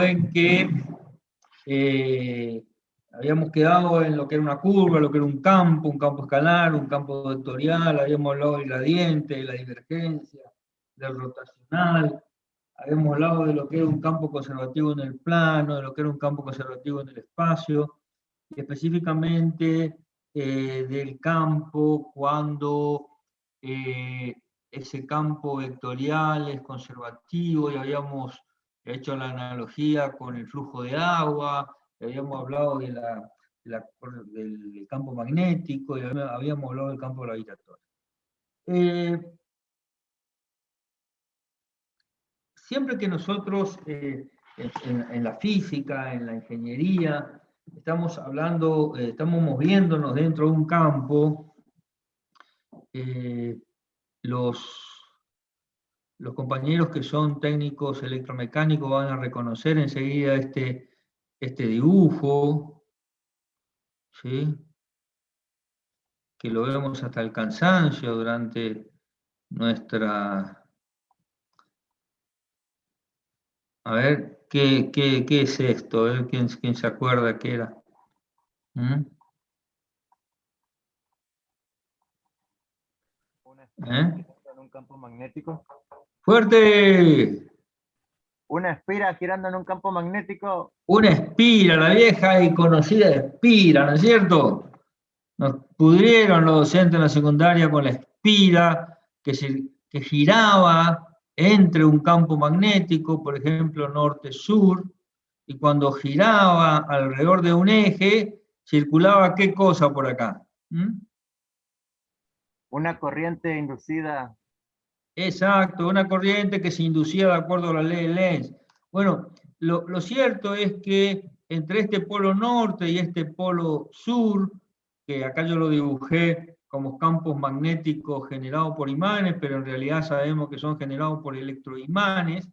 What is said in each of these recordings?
en que habíamos quedado en lo que era una curva, lo que era un campo escalar, un campo vectorial, habíamos hablado del gradiente, de la divergencia, del rotacional, habíamos hablado de lo que era un campo conservativo en el plano, de lo que era un campo conservativo en el espacio, y específicamente del campo cuando ese campo vectorial es conservativo, y habíamos hecho la analogía con el flujo de agua, habíamos hablado del campo magnético, y habíamos hablado del campo gravitatorio. Siempre que nosotros en la física, en la ingeniería, estamos hablando, estamos moviéndonos dentro de un campo, los compañeros que son técnicos electromecánicos van a reconocer enseguida este dibujo, ¿sí? Que lo vemos hasta el cansancio durante nuestra... A ver, ¿qué es esto? A ver, ¿quién se acuerda qué era? Una espira girando en un campo magnético. ¡Fuerte! Una espira girando en un campo magnético. Una espira, la vieja y conocida espira, ¿no es cierto? Nos pudrieron los docentes en la secundaria con la espira que giraba entre un campo magnético, por ejemplo, norte-sur, y cuando giraba alrededor de un eje, circulaba ¿qué cosa por acá? Una corriente inducida. Exacto, una corriente que se inducía de acuerdo a la ley de Lenz. Bueno, lo cierto es que entre este polo norte y este polo sur, que acá yo lo dibujé como campos magnéticos generados por imanes, pero en realidad sabemos que son generados por electroimanes,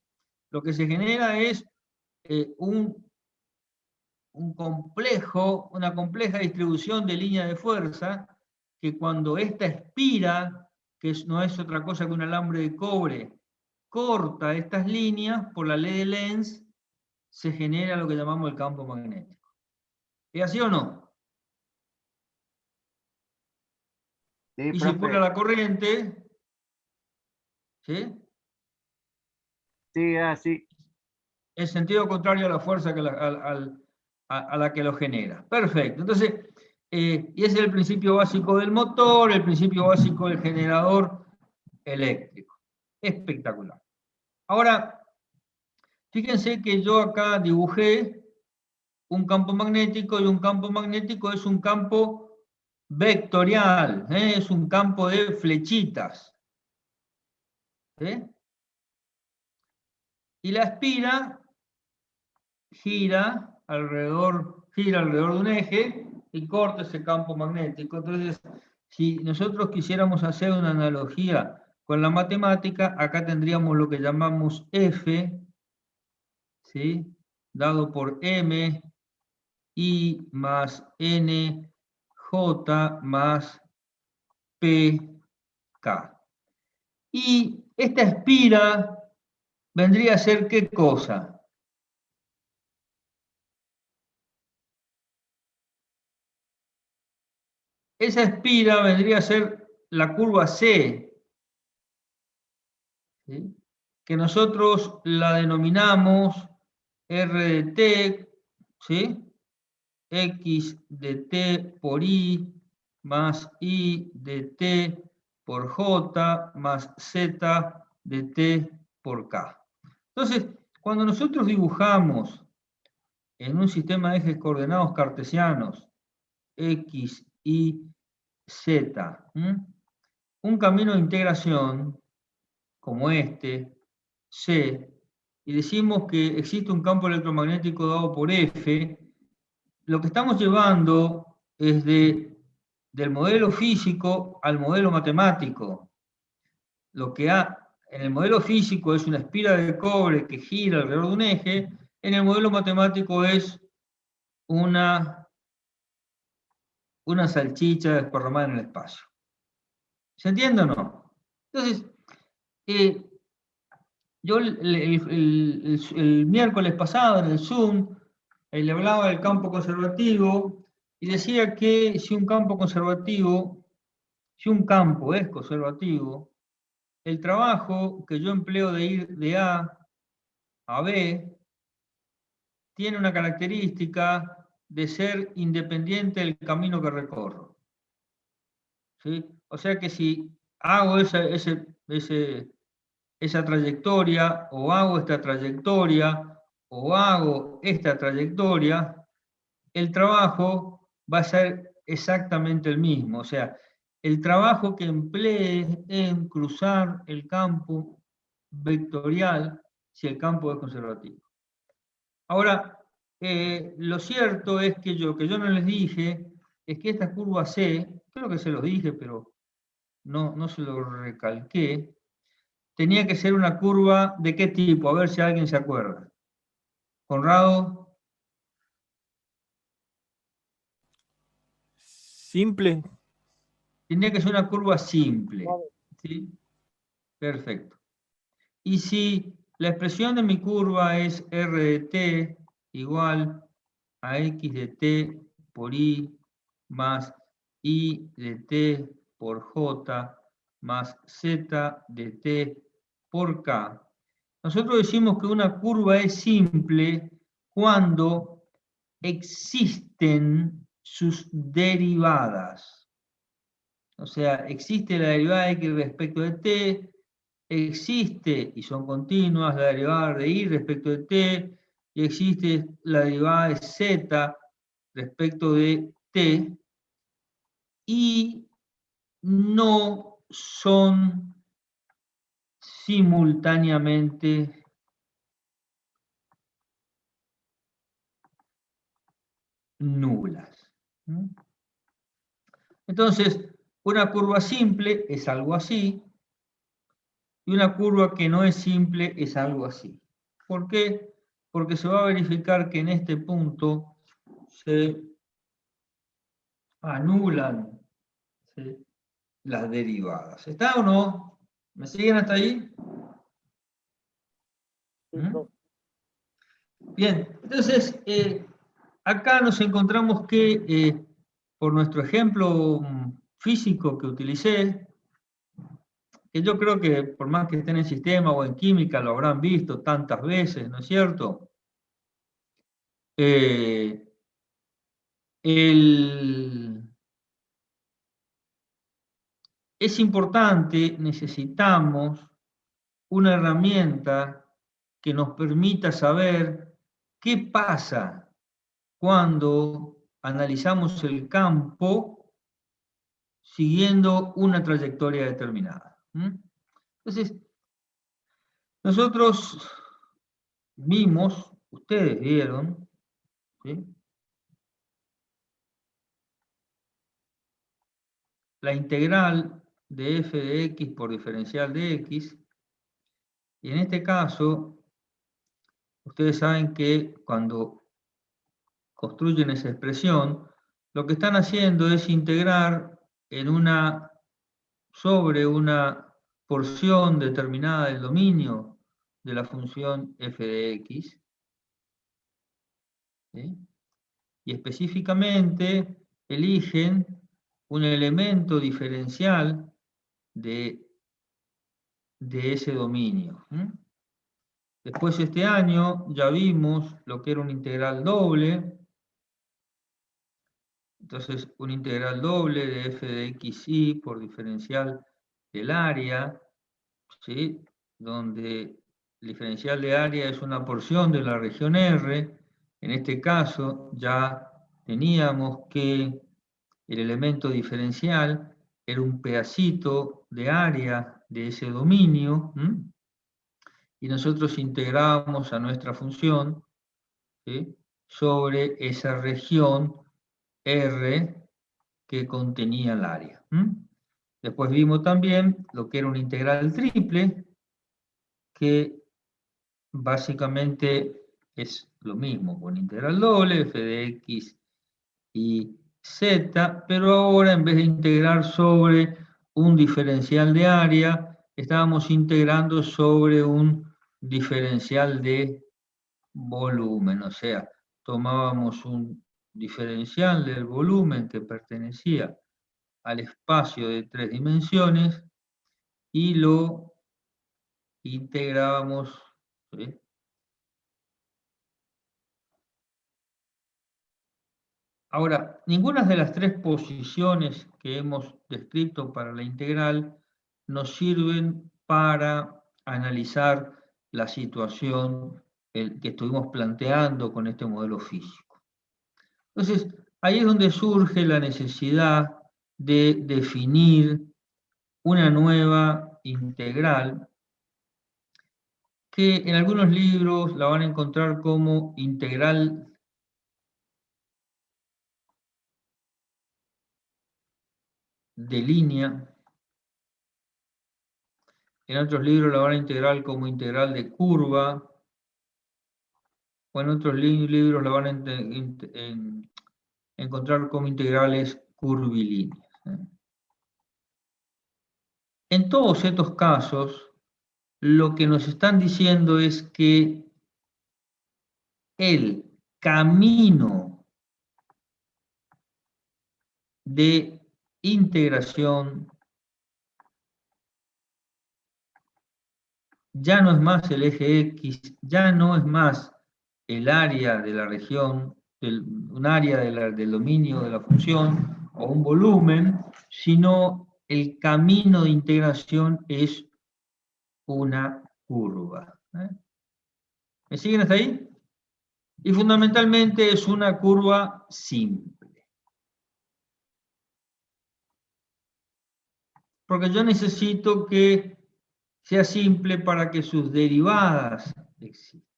lo que se genera es una compleja distribución de línea de fuerza, que cuando esta espira, que no es otra cosa que un alambre de cobre, corta estas líneas por la ley de Lenz, se genera lo que llamamos el campo magnético. ¿Es así o no? Sí, Y profe. circula la corriente, ¿sí? Sí, así. En sentido contrario a la fuerza a la que lo genera. Perfecto. Entonces, y ese es el principio básico del motor, el principio básico del generador eléctrico. Espectacular. Ahora, fíjense que yo acá dibujé un campo magnético, y un campo magnético es un campo vectorial, es un campo de flechitas. Y la espira gira alrededor de un eje y corta ese campo magnético. Entonces, si nosotros quisiéramos hacer una analogía con la matemática, acá tendríamos lo que llamamos F, ¿sí? Dado por M, I más N, J más P, K. Y esta espira vendría a ser ¿qué cosa? Esa espira vendría a ser la curva C, ¿sí? Que nosotros la denominamos R de T, ¿sí? X de T por I más I de T por J más Z de T por K. Entonces, cuando nosotros dibujamos en un sistema de ejes coordenados cartesianos X, Y, Z, un camino de integración como este, C, y decimos que existe un campo electromagnético dado por F, lo que estamos llevando es del modelo físico al modelo matemático. Lo que en el modelo físico es una espira de cobre que gira alrededor de un eje, en el modelo matemático es una salchicha desparramada en el espacio. ¿Se entiende o no? Entonces, Yo el miércoles pasado en el Zoom le hablaba del campo conservativo y decía que si un campo es conservativo, el trabajo que yo empleo de ir de A a B tiene una característica de ser independiente del camino que recorro. ¿Sí? O sea que si hago esa trayectoria, o hago esta trayectoria, o hago esta trayectoria, el trabajo va a ser exactamente el mismo. O sea, el trabajo que emplee en cruzar el campo vectorial si el campo es conservativo. Ahora, lo cierto es que lo que yo no les dije es que esta curva C, creo que se los dije, pero no se lo recalqué, tenía que ser una curva ¿de qué tipo? A ver si alguien se acuerda. Conrado. Simple. Tenía que ser una curva simple. ¿Sí? Perfecto. Y si la expresión de mi curva es R de t igual a X de t por I más I de t por J más Z de t por K, nosotros decimos que una curva es simple cuando existen sus derivadas. O sea, existe la derivada de X respecto de t, existe, y son continuas, la derivada de Y respecto de t, y existe la derivada de Z respecto de t, y no son simultáneamente nulas. Entonces, una curva simple es algo así, y una curva que no es simple es algo así. ¿Por qué? Porque se va a verificar que en este punto se anulan, ¿sí?, las derivadas. ¿Está o no? ¿Me siguen hasta ahí? Bien, entonces, acá nos encontramos que, por nuestro ejemplo físico que utilicé, que yo creo que por más que estén en sistema o en química lo habrán visto tantas veces, ¿no es cierto? Es importante, necesitamos una herramienta que nos permita saber qué pasa cuando analizamos el campo siguiendo una trayectoria determinada. Entonces, nosotros vimos, ustedes vieron, ¿sí?, la integral de f de x por diferencial de x, y en este caso, ustedes saben que cuando construyen esa expresión, lo que están haciendo es integrar sobre una porción determinada del dominio de la función f de x, ¿sí?, y específicamente eligen un elemento diferencial de ese dominio. Después este año ya vimos lo que era una integral doble. Entonces, una integral doble de f de xy por diferencial del área, ¿sí?, donde el diferencial de área es una porción de la región R. En este caso ya teníamos que el elemento diferencial era un pedacito de área de ese dominio, y nosotros integrábamos a nuestra función, ¿sí?, sobre esa región R que contenía el área. Después vimos también lo que era una integral triple, que básicamente es lo mismo con integral doble, f de x y z, pero ahora en vez de integrar sobre un diferencial de área, estábamos integrando sobre un diferencial de volumen, o sea, tomábamos un diferencial del volumen que pertenecía al espacio de 3 dimensiones y lo integrábamos, ¿sí? Ahora, ninguna de las 3 posiciones que hemos descrito para la integral nos sirven para analizar la situación que estuvimos planteando con este modelo físico. Entonces, ahí es donde surge la necesidad de definir una nueva integral que en algunos libros la van a encontrar como integral de línea, en otros libros la van a integrar como integral de curva, o en otros libros la van a encontrar como integrales curvilíneas. En todos estos casos, lo que nos están diciendo es que el camino de integración ya no es más el eje X, ya no es más el área de la región, un área del dominio de la función o un volumen, sino el camino de integración es una curva. ¿Me siguen hasta ahí? Y fundamentalmente es una curva simple. Porque yo necesito que sea simple para que sus derivadas existan.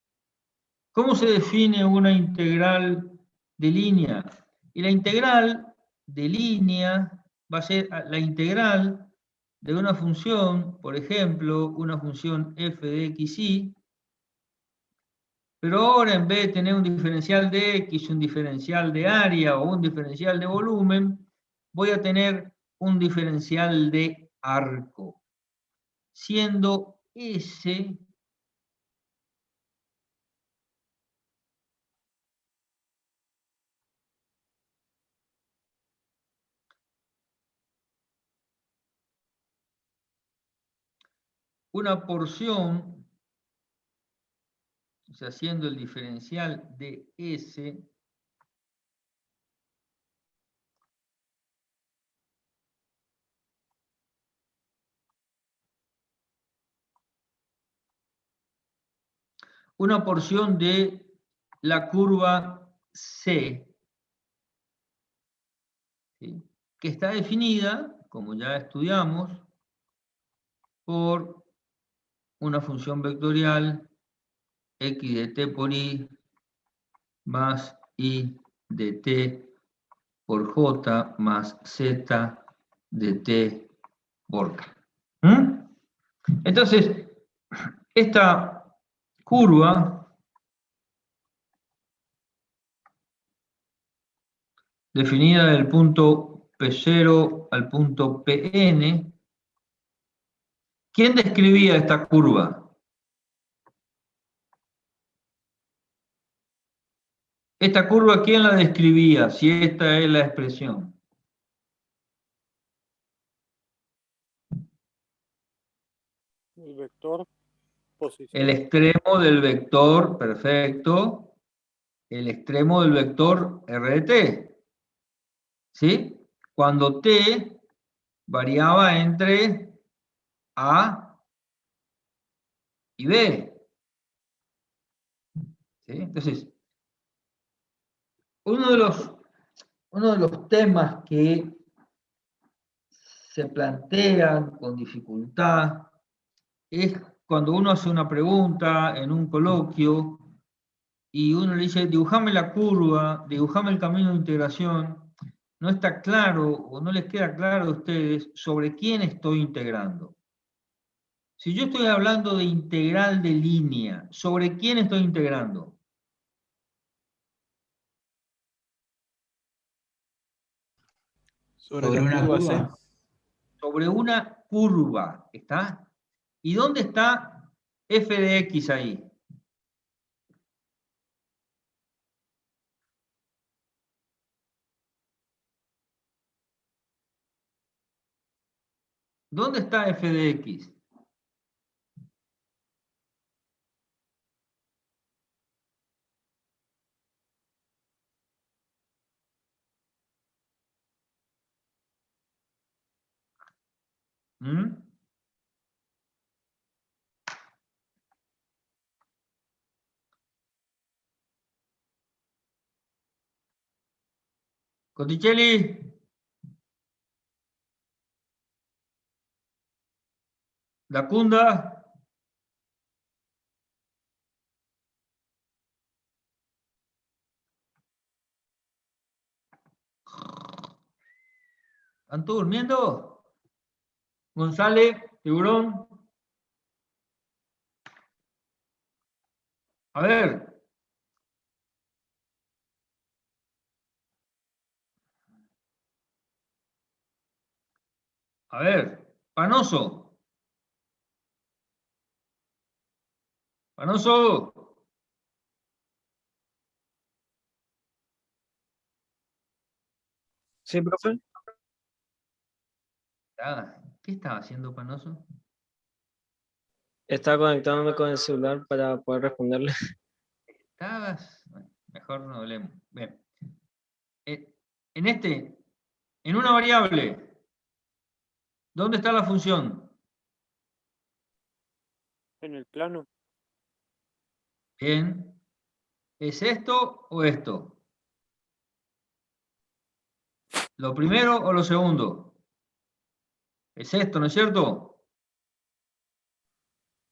¿Cómo se define una integral de línea? Y la integral de línea va a ser la integral de una función, por ejemplo, una función f de x, y, pero ahora en vez de tener un diferencial de x, un diferencial de área o un diferencial de volumen, voy a tener un diferencial de arco, siendo S una porción, o sea, siendo el diferencial de S una porción de la curva C, ¿sí?, que está definida, como ya estudiamos, por una función vectorial x de t por y más y de t por j más z de t por k. Entonces, esta curva definida del punto P0 al punto Pn, ¿quién describía esta curva? Esta curva, ¿quién la describía? Si esta es la expresión. El vector posición. El extremo del vector, perfecto. El extremo del vector R de t. ¿Sí? Cuando t variaba entre A y B. ¿Sí? Entonces, uno de los temas que se plantean con dificultad es cuando uno hace una pregunta en un coloquio y uno le dice, dibujame la curva, dibujame el camino de integración, no está claro o no les queda claro a ustedes sobre quién estoy integrando. Si yo estoy hablando de integral de línea, ¿sobre quién estoy integrando? Sobre la curva C. Sobre una curva, ¿está? ¿Y dónde está f de x ahí? ¿Dónde está f de x? ¿Mm? Cotticelli. Lacunda. ¿Están todos durmiendo? González, Tiburón. A ver. A ver. Panoso. Panoso. Sí, profe. ¿Qué estaba haciendo Panoso? Estaba conectándome con el celular para poder responderle. Estabas. Bueno, mejor no hablemos. Bien. En una variable, ¿dónde está la función? En el plano. Bien. ¿Es esto o esto? ¿Lo primero o lo segundo? Es esto, ¿no es cierto?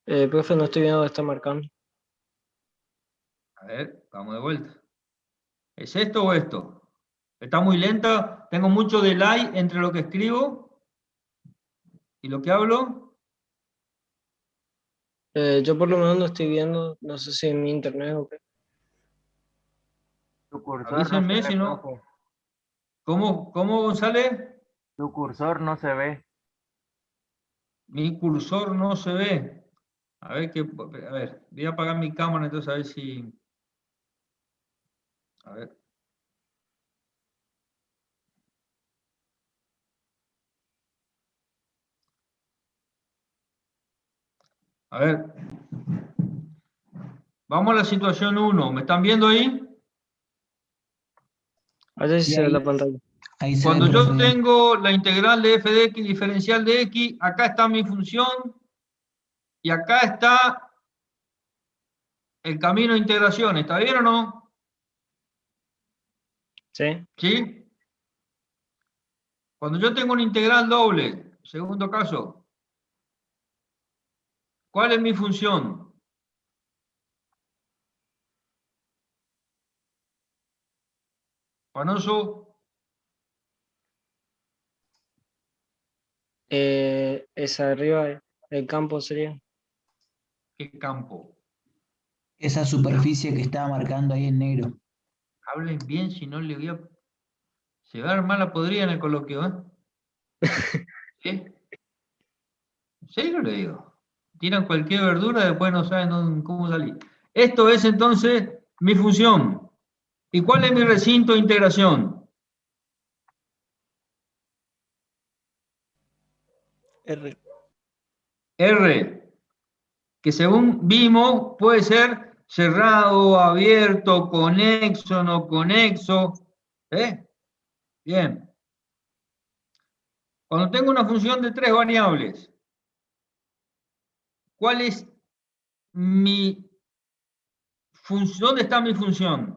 Profe, no estoy viendo dónde está marcando. A ver, vamos de vuelta. ¿Es esto o esto? ¿Está muy lenta? ¿Tengo mucho delay entre lo que escribo y lo que hablo? Yo por lo menos no estoy viendo, no sé si en mi internet o qué. Tu cursor no se Avísenme si ve, no. profe. ¿Cómo, González? Tu cursor no se ve. Mi cursor no se ve. A ver, voy a apagar mi cámara entonces a ver si... A ver. A ver. Vamos a la situación 1. ¿Me están viendo ahí? A ver si Sí, se ve ahí, la pantalla. ahí se Cuando ve, yo profe, bien. tengo la integral de f de x diferencial de x, acá está mi función y acá está el camino de integración. ¿Está bien o no? ¿Sí? ¿Sí? Cuando yo tengo una integral doble, segundo caso, ¿cuál es mi función? Panoso, Esa de arriba, el campo sería. ¿qué campo? Esa superficie que estaba marcando ahí en negro. Hablen bien, si no le voy a... Se va a armar la podrida en el coloquio, ¿eh? ¿Qué? ¿En serio le digo? Tiran cualquier verdura, después no saben cómo salir. Esto es entonces mi función. ¿Y cuál es mi recinto de integración? R. R, que según vimos puede ser cerrado, abierto, conexo, no conexo. ¿Eh? Bien. Cuando tengo una función de 3 variables, ¿cuál es mi función? ¿Dónde está mi función?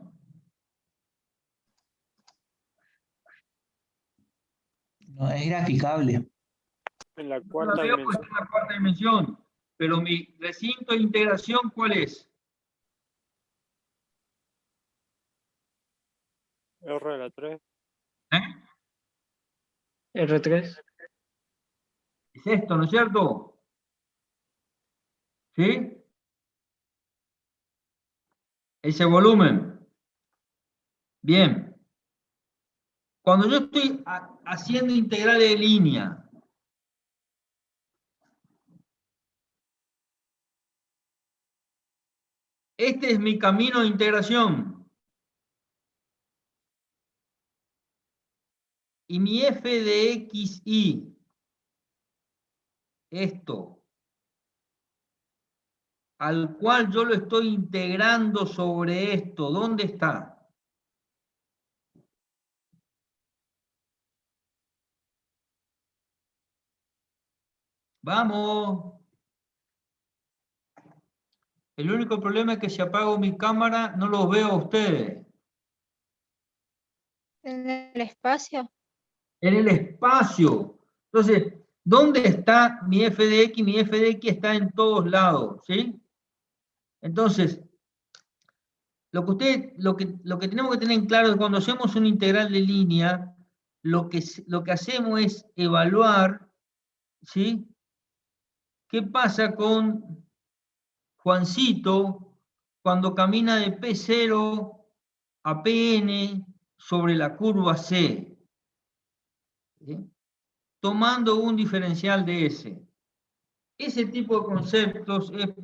No es graficable. En la No la cuarta veo porque dimensión. está en la cuarta dimensión, pero mi recinto de integración, ¿cuál es? R de la 3. ¿Eh? R3. Es esto, ¿no es cierto? ¿Sí? Ese volumen. Bien. Cuando yo estoy haciendo integrales de línea, Este es mi camino de integración. Y mi f de x, y, esto, al cual yo lo estoy integrando sobre esto, ¿dónde está? Vamos. El único problema es que si apago mi cámara no los veo a ustedes. En el espacio. En el espacio. Entonces, ¿dónde está mi f de x? Mi f de x está en todos lados, ¿sí? Entonces, lo que tenemos que tener en claro es que cuando hacemos un integral de línea, lo que hacemos es evaluar, ¿sí? ¿Qué pasa con Juancito cuando camina de P0 a Pn sobre la curva C? ¿Sí? Tomando un diferencial de S. Ese tipo de conceptos es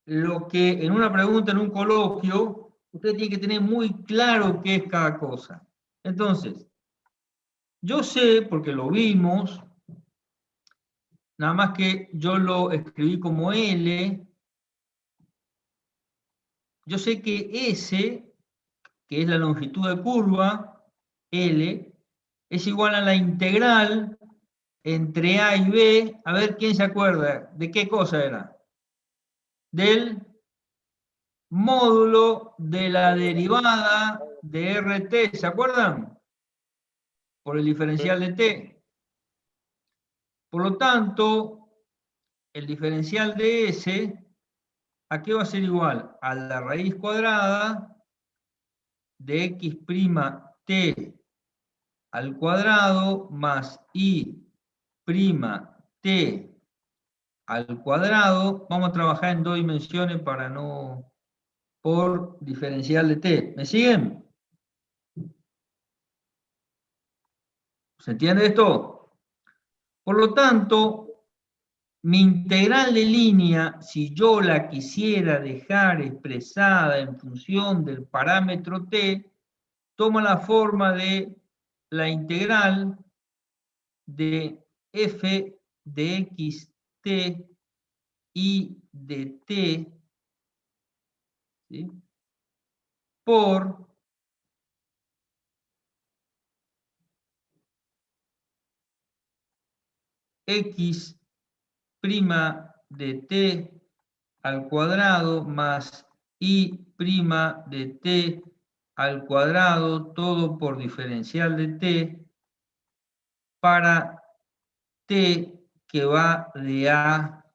lo que en una pregunta, en un coloquio, usted tiene que tener muy claro qué es cada cosa. Entonces, yo sé, porque lo vimos, nada más que yo lo escribí como L, yo sé que S, que es la longitud de curva, L, es igual a la integral entre A y B. A ver quién se acuerda, ¿de qué cosa era? Del módulo de la derivada de RT, ¿se acuerdan? Por el diferencial de T. Por lo tanto, el diferencial de S, ¿a qué va a ser igual? A la raíz cuadrada de x' t al cuadrado más i' t al cuadrado. Vamos a trabajar en dos dimensiones para no... por diferencial de t. ¿Me siguen? ¿Se entiende esto? Por lo tanto, mi integral de línea, si yo la quisiera dejar expresada en función del parámetro t, toma la forma de la integral de f de x t y de t, ¿sí? Por x' de t al cuadrado más i' de t al cuadrado, todo por diferencial de t, para t que va de A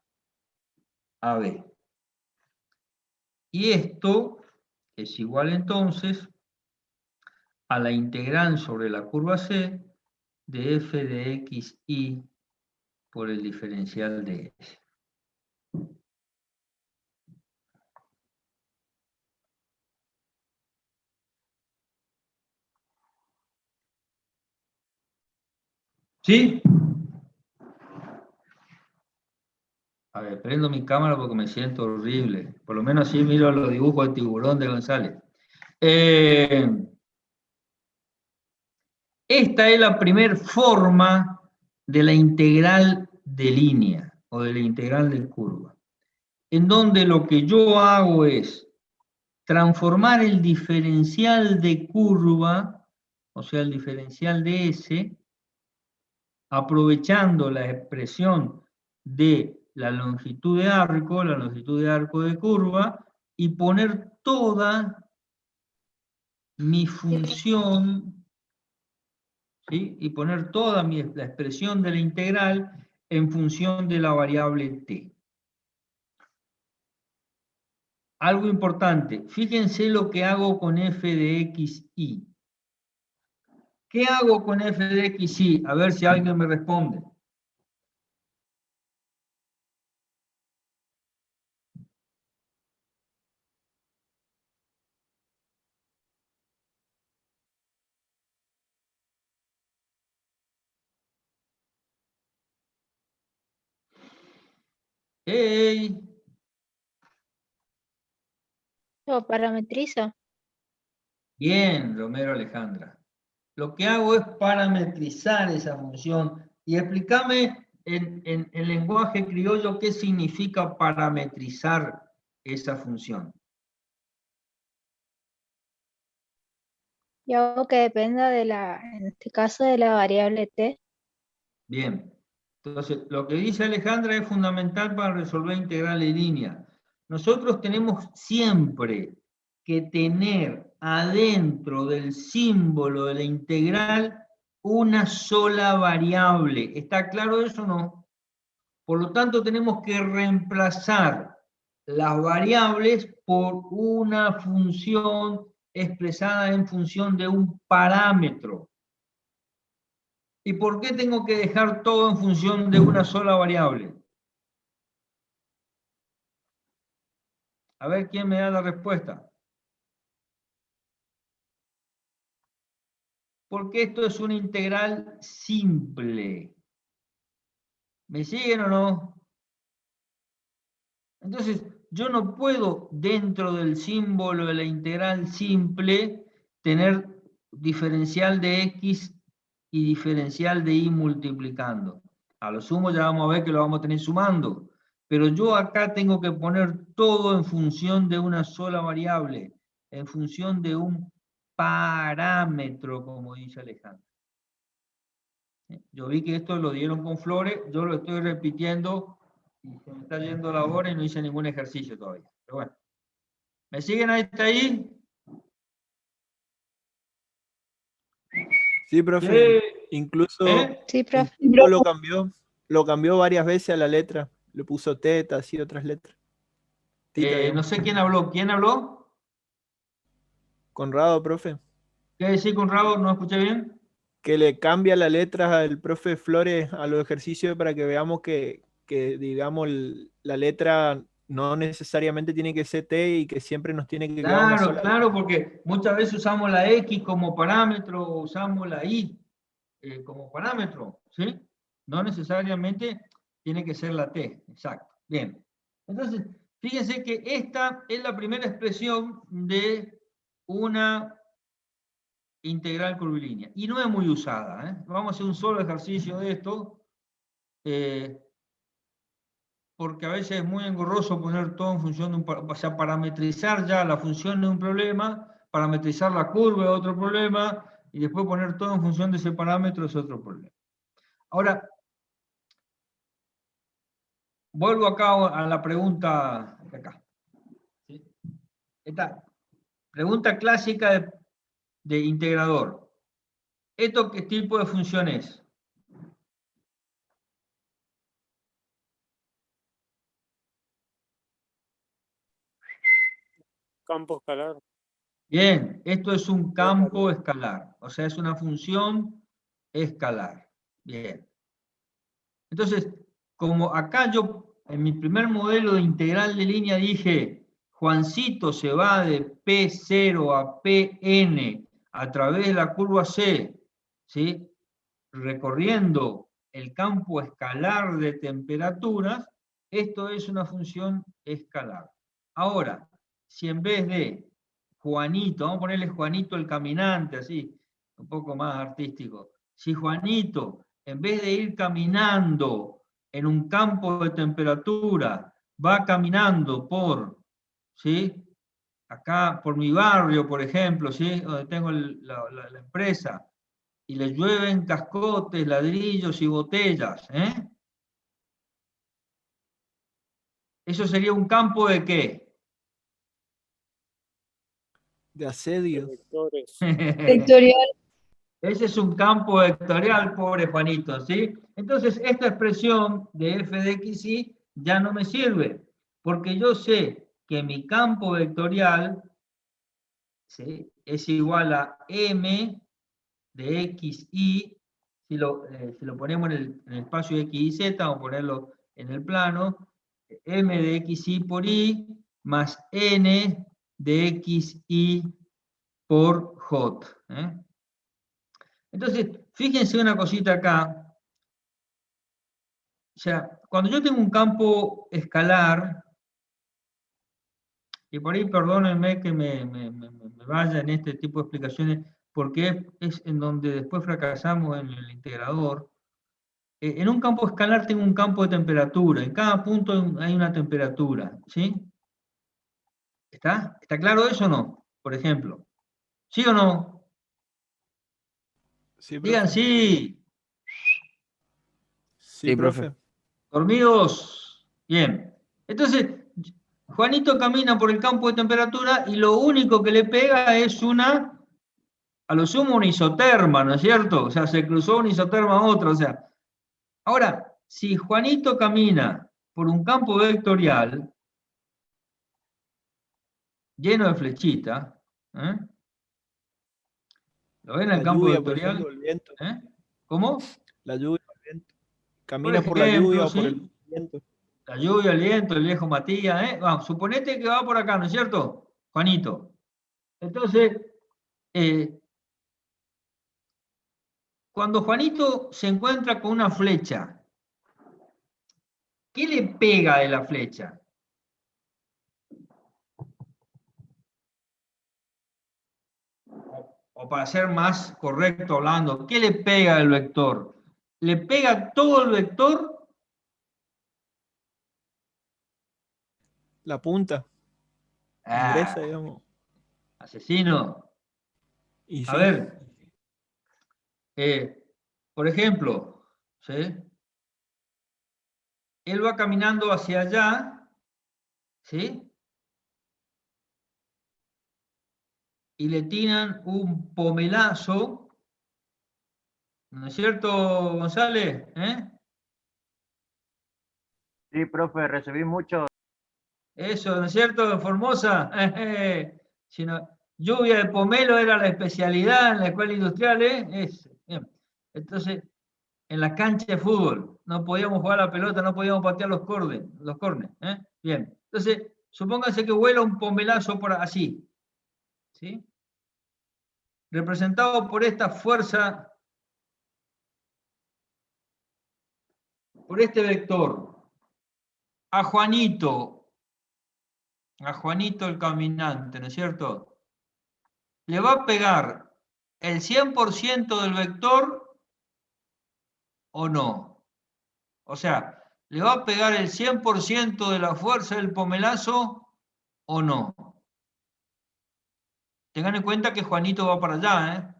a B. Y esto es igual entonces a la integral sobre la curva C de f de x, y por el diferencial de S. ¿Sí? A ver, prendo mi cámara porque me siento horrible. Por lo menos así miro los dibujos del tiburón de González. Esta es la primera forma de la integral de línea o de la integral de curva, en donde lo que yo hago es transformar el diferencial de curva, o sea, el diferencial de S, aprovechando la expresión de la longitud de arco de curva, y poner toda mi función, ¿sí? Y poner toda la expresión de la integral en función de la variable t. Algo importante, fíjense lo que hago con f de x, y. ¿Qué hago con f de x, y? A ver si alguien me responde. ¡Hey! Lo parametrizo. Bien, Romero Alejandra. Lo que hago es parametrizar esa función y explícame en lenguaje criollo qué significa parametrizar esa función. Y hago que dependa de en este caso, de la variable t. Bien. Entonces, lo que dice Alejandra es fundamental para resolver integral en línea. Nosotros tenemos siempre que tener adentro del símbolo de la integral una sola variable. ¿Está claro eso o no? Por lo tanto, tenemos que reemplazar las variables por una función expresada en función de un parámetro. ¿Y por qué tengo que dejar todo en función de una sola variable? A ver quién me da la respuesta. Porque esto es una integral simple. ¿Me siguen o no? Entonces, yo no puedo, dentro del símbolo de la integral simple, tener diferencial de x y diferencial de y multiplicando. A lo sumo ya vamos a ver que lo vamos a tener sumando. Pero yo acá tengo que poner todo en función de una sola variable, en función de un parámetro, como dice Alejandro. Yo vi que esto lo dieron con flores, yo lo estoy repitiendo y se me está yendo la hora y no hice ningún ejercicio todavía. Pero bueno, ¿me siguen hasta ahí? Sí, profe. Sí. Incluso, Sí, profe. incluso lo cambió varias veces a la letra. Le puso teta, así otras letras. Tita, No digamos. sé quién habló. ¿Quién habló? Conrado, profe. ¿Qué decir, Conrado? ¿No escuché bien? Que le cambia las letras al profe Flores a los ejercicios para que veamos que digamos, la letra no necesariamente tiene que ser T y que siempre nos tiene que quedar una Claro, sola. claro, porque muchas veces usamos la X como parámetro, usamos la Y como parámetro, ¿sí? No necesariamente tiene que ser la T, exacto. Bien. Entonces, fíjense que esta es la primera expresión de una integral curvilínea. Y no es muy usada, ¿eh? Vamos a hacer un solo ejercicio de esto, porque a veces es muy engorroso poner todo en función de o sea, parametrizar ya la función de un problema, parametrizar la curva de otro problema, y después poner todo en función de ese parámetro es otro problema. Ahora, vuelvo acá a la pregunta de acá. ¿Sí? Esta pregunta clásica de integrador. ¿Esto qué tipo de función es? Campo escalar. Bien, esto es un campo escalar, o sea, es una función escalar. Bien. Entonces, como acá yo en mi primer modelo de integral de línea dije, Juancito se va de P0 a Pn a través de la curva C, ¿sí? Recorriendo el campo escalar de temperaturas, esto es una función escalar. Ahora, si en vez de Juanito, vamos a ponerle Juanito el caminante, así, un poco más artístico. Si Juanito, en vez de ir caminando en un campo de temperatura, va caminando por, ¿sí? Acá, por mi barrio, por ejemplo, ¿sí? Donde tengo la empresa, y le llueven cascotes, ladrillos y botellas, ¿eh? ¿Eso sería un campo de qué? De asedio. Vectores. Vectorial. Ese es un campo vectorial, pobre Juanito, ¿sí? Entonces, esta expresión de f de x y ya no me sirve, porque yo sé que mi campo vectorial, ¿sí?, es igual a m de x y, si lo ponemos en el espacio x y z, vamos a ponerlo en el plano, m de x y por y más n de x y por j. Entonces, fíjense una cosita acá. O sea, cuando yo tengo un campo escalar, Y por ahí perdónenme que me vaya en este tipo de explicaciones, porque es en donde después fracasamos en el integrador. En un campo escalar tengo un campo de temperatura, en cada punto hay una temperatura, ¿sí? ¿Está? ¿Está claro eso o no? Por ejemplo. ¿Sí o no? Sí, Digan profe. sí. Sí, Sí, profe. profe. ¿Dormidos? Bien. Entonces, Juanito camina por el campo de temperatura y lo único que le pega es a lo sumo una isoterma, ¿no es cierto? O sea, se cruzó una isoterma a otra. O sea, ahora, si Juanito camina por un campo vectorial lleno de flechitas, ¿eh? ¿Lo ven La el campo lluvia, por ejemplo, vectorial? el viento. ¿Eh? ¿Cómo? La lluvia, el viento. Por Camina por la ejemplo, lluvia o por ¿sí? el viento. La lluvia, el viento, el viejo Matías, ¿eh? Vamos, suponete que va por acá, ¿no es cierto? Juanito. Entonces, cuando Juanito se encuentra con una flecha, ¿qué le pega de la flecha? O para ser más correcto hablando, ¿qué le pega al vector? ¿Le pega todo el vector? La punta. Ingresa, digamos. Asesino. Y A sí. ver, por ejemplo, ¿sí? Él va caminando hacia allá, ¿sí? Y le tiran un pomelazo, ¿no es cierto, González? Sí, profe, recibí mucho. Eso, ¿no es cierto, Formosa? Lluvia de pomelo era la especialidad en la escuela industrial, ¿eh? Bien. Entonces, en la cancha de fútbol, no podíamos jugar a la pelota, no podíamos patear los corners, ¿eh? Bien. Entonces, supónganse que vuela un pomelazo por así, ¿sí? Representado por esta fuerza, por este vector, a Juanito el caminante, ¿no es cierto? Le va a pegar el 100% del vector o no. O sea, ¿le va a pegar el 100% de la fuerza del pomelazo o no? Tengan en cuenta que Juanito va para allá, ¿eh?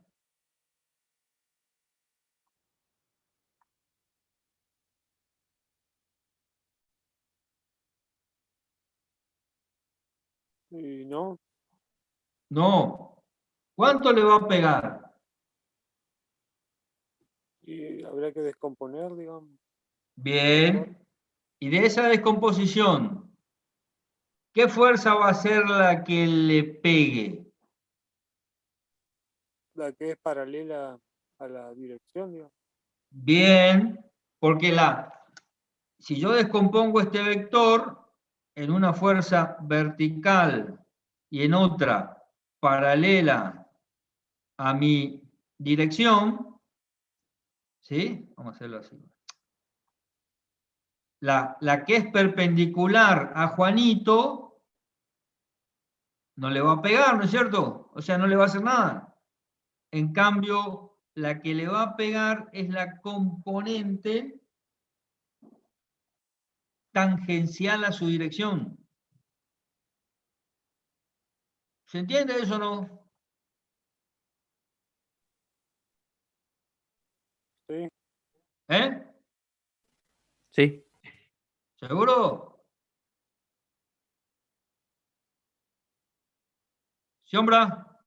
Y no, No. ¿Cuánto le va a pegar? y habría que descomponer, digamos. Bien. Y de esa descomposición, ¿qué fuerza va a ser la que le pegue? La que es paralela a la dirección, digamos. Bien, porque si yo descompongo este vector en una fuerza vertical y en otra paralela a mi dirección, ¿sí? Vamos a hacerlo así. La que es perpendicular a Juanito no le va a pegar, ¿no es cierto? O sea, no le va a hacer nada. En cambio, la que le va a pegar es la componente tangencial a su dirección. ¿Se entiende eso o no? Sí, ¿Eh? Sí. ¿Seguro? ¿Siombra?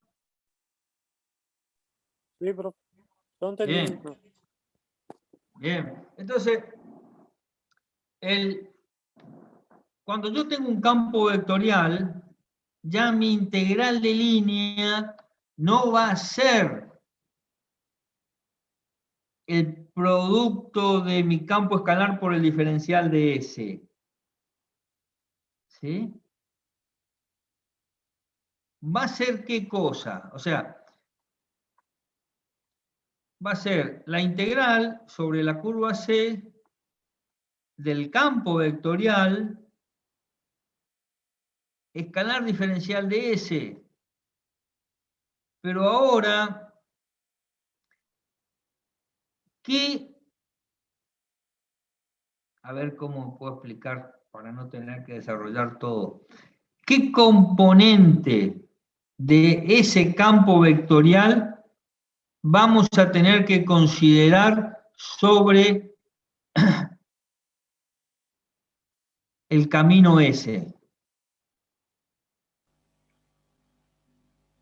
sí, pero son Bien. entendidos. Bien. Entonces, cuando yo tengo un campo vectorial, ya mi integral de línea no va a ser el producto de mi campo escalar por el diferencial de S. ¿Sí? ¿Va a ser qué cosa? O sea, va a ser la integral sobre la curva C del campo vectorial escalar diferencial de S. Pero ahora, a ver cómo puedo explicar para no tener que desarrollar todo. ¿Qué componente de ese campo vectorial vamos a tener que considerar sobre el camino S?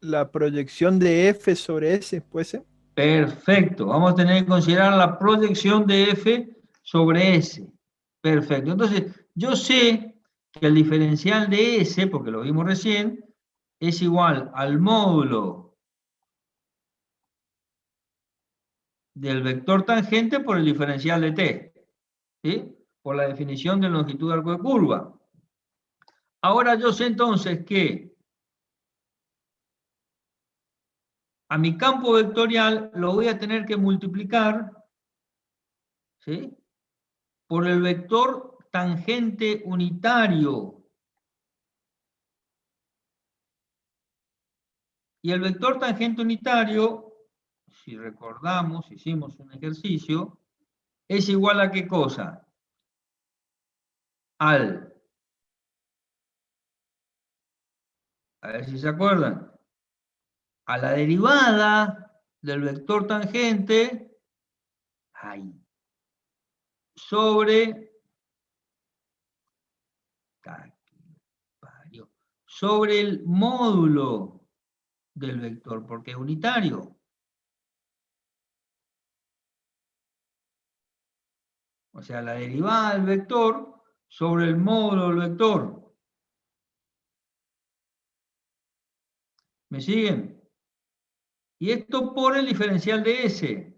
La proyección de F sobre S, ¿puede ser? Perfecto. Vamos a tener que considerar la proyección de F sobre S. Perfecto. Entonces, yo sé que el diferencial de S, porque lo vimos recién, es igual al módulo del vector tangente por el diferencial de T. ¿Sí? Por la definición de longitud de arco de curva. Ahora yo sé entonces que a mi campo vectorial lo voy a tener que multiplicar, ¿sí?, por el vector tangente unitario. Y el vector tangente unitario, si recordamos, hicimos un ejercicio, es igual a ¿qué cosa? A ver si se acuerdan, a la derivada del vector tangente sobre el módulo del vector, porque es unitario. O sea, la derivada del vector sobre el módulo del vector. ¿Me siguen? Y esto por el diferencial de S,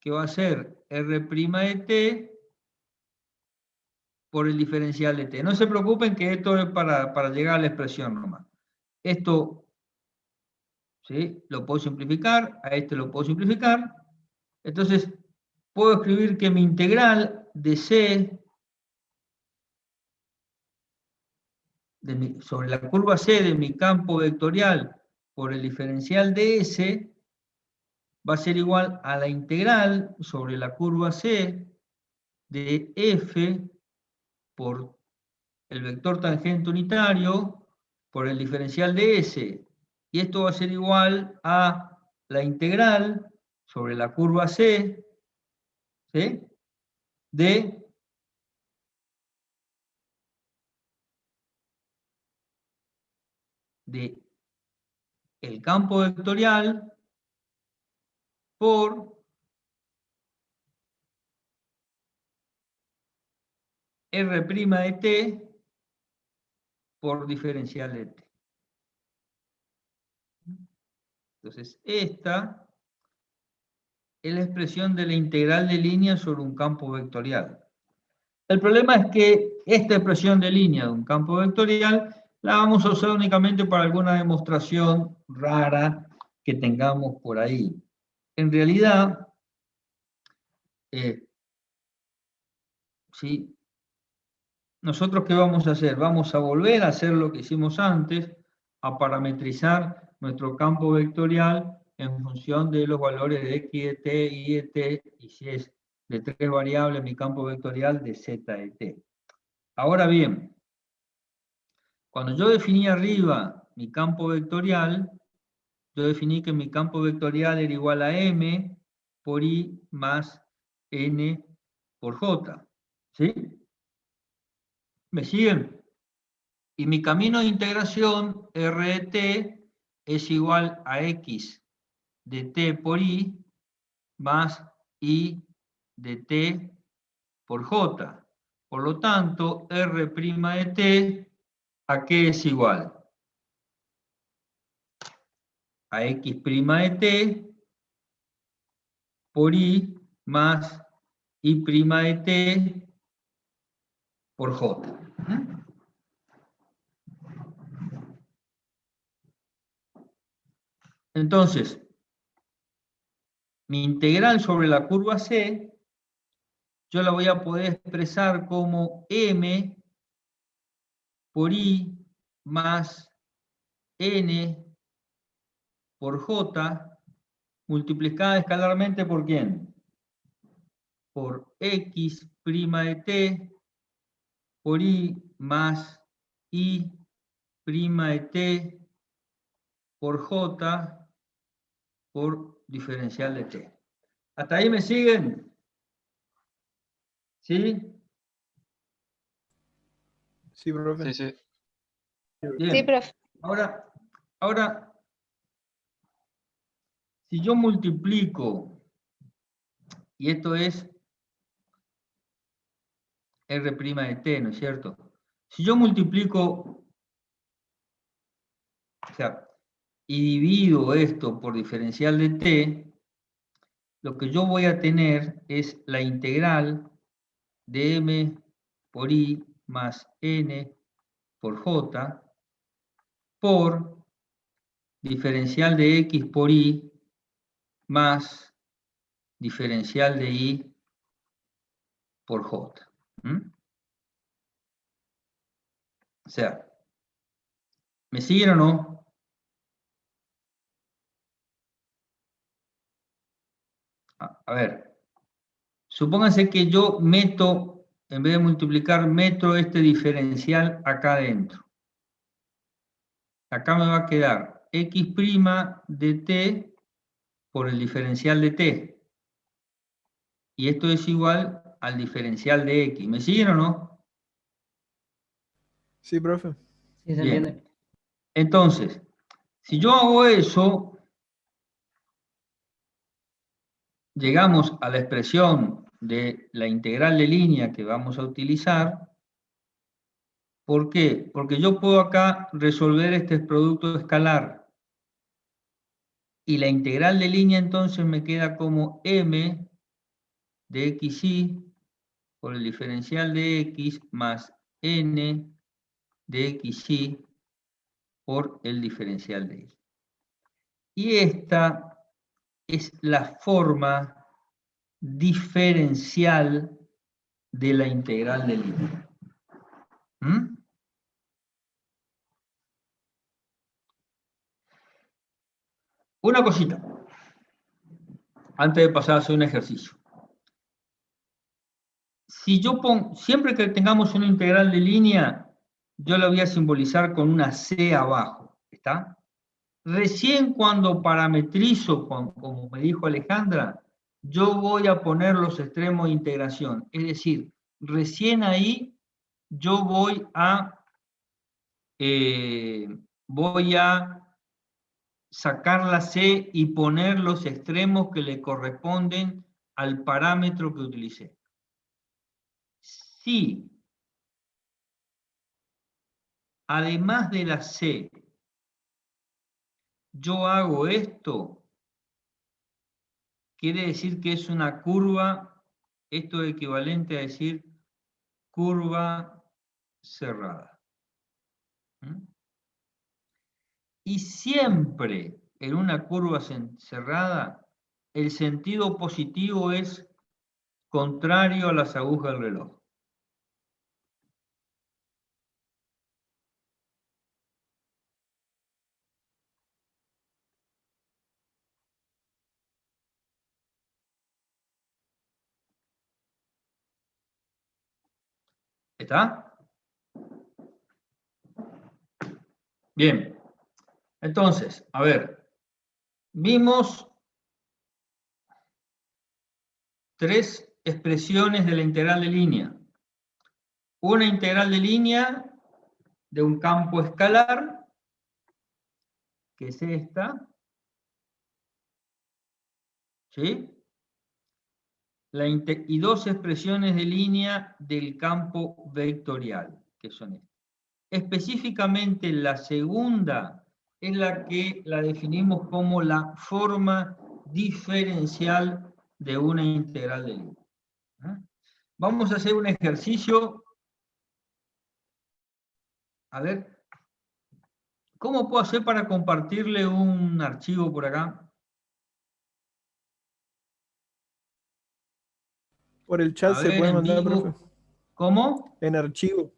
que va a ser R' de T por el diferencial de T. No se preocupen que esto es para llegar a la expresión nomás. Esto, ¿sí?, lo puedo simplificar, a este lo puedo simplificar. Entonces, puedo escribir que mi integral de C sobre la curva C de mi campo vectorial por el diferencial de S va a ser igual a la integral sobre la curva C de F por el vector tangente unitario por el diferencial de S. Y esto va a ser igual a la integral sobre la curva C, ¿sí?, de el campo vectorial por R' de T por diferencial de T. Entonces, esta es la expresión de la integral de línea sobre un campo vectorial. El problema es que esta expresión de línea de un campo vectorial la vamos a usar únicamente para alguna demostración rara que tengamos por ahí. En realidad, ¿sí?, ¿nosotros qué vamos a hacer? Vamos a volver a hacer lo que hicimos antes, a parametrizar nuestro campo vectorial en función de los valores de x de t, y de t, y si es de 3 variables mi campo vectorial de z de t. Ahora bien, cuando yo definí arriba mi campo vectorial, yo definí que mi campo vectorial era igual a m por i más n por j. ¿Sí? ¿Me siguen? Y mi camino de integración, R de t, es igual a x de t por i más i de t por j. Por lo tanto, R' de t, ¿a qué es igual? A x' de t por i más i' de t por j. Entonces, mi integral sobre la curva C, yo la voy a poder expresar como m por i más n por j multiplicada escalarmente ¿por quién? Por x' de t por y más y' de t por j por diferencial de t. ¿Hasta ahí me siguen? ¿Sí? Sí, profe. Sí, sí. Bien. Sí, profe. Ahora, si yo multiplico, y esto es R' de t, ¿no es cierto? Si yo multiplico, o sea, y divido esto por diferencial de t, lo que yo voy a tener es la integral de m por i más n por j por diferencial de x por y más diferencial de y por j. ¿Mm? O sea, ¿me siguen o no? A ver, supónganse que yo meto, en vez de multiplicar, meto este diferencial acá adentro. Acá me va a quedar x' de t por el diferencial de t. Y esto es igual al diferencial de x. ¿Me siguen o no? Sí, profe. Sí, se Bien. entiende. Entonces, si yo hago eso, llegamos a la expresión de la integral de línea que vamos a utilizar. ¿Por qué? Porque yo puedo acá resolver este producto escalar. Y la integral de línea entonces me queda como m de xy por el diferencial de x más n de xy por el diferencial de y. Y esta es la forma diferencial de la integral de línea. ¿Mm? Una cosita, antes de pasar a hacer un ejercicio. Si yo pongo, siempre que tengamos una integral de línea, yo la voy a simbolizar con una C abajo, ¿está? Recién cuando parametrizo, como me dijo Alejandra, yo voy a poner los extremos de integración. Es decir, recién ahí yo voy a sacar la C y poner los extremos que le corresponden al parámetro que utilicé. Si, además de la C, yo hago esto, quiere decir que es una curva, esto es equivalente a decir curva cerrada. ¿Mm? Y siempre en una curva cerrada, el sentido positivo es contrario a las agujas del reloj. ¿Está? Bien. Entonces, a ver, vimos tres expresiones de la integral de línea. Una integral de línea de un campo escalar, que es esta, ¿sí? Y dos expresiones de línea del campo vectorial, que son estas. Específicamente la segunda es la que la definimos como la forma diferencial de una integral de línea. Vamos a hacer un ejercicio. A ver, ¿cómo puedo hacer para compartirle un archivo por acá? Por el chat A se ver, puede en mandar, profe. vivo. ¿Cómo? En archivo.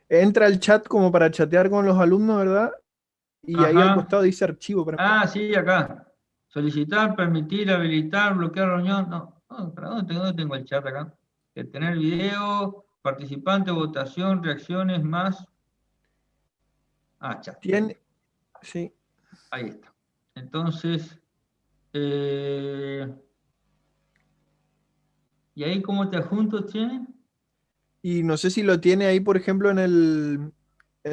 entra al chat como para chatear con los alumnos, ¿verdad? Y ahí al Ajá. costado dice archivo. Ah, sí, acá. Solicitar, permitir, habilitar, bloquear reunión. No, ¿para dónde tengo el chat acá? Tener video, participante, votación, reacciones, más. Ah, chat. Tiene, sí. Ahí está. Entonces, ¿y ahí cómo te adjunto, tiene? Y no sé si lo tiene ahí, por ejemplo, en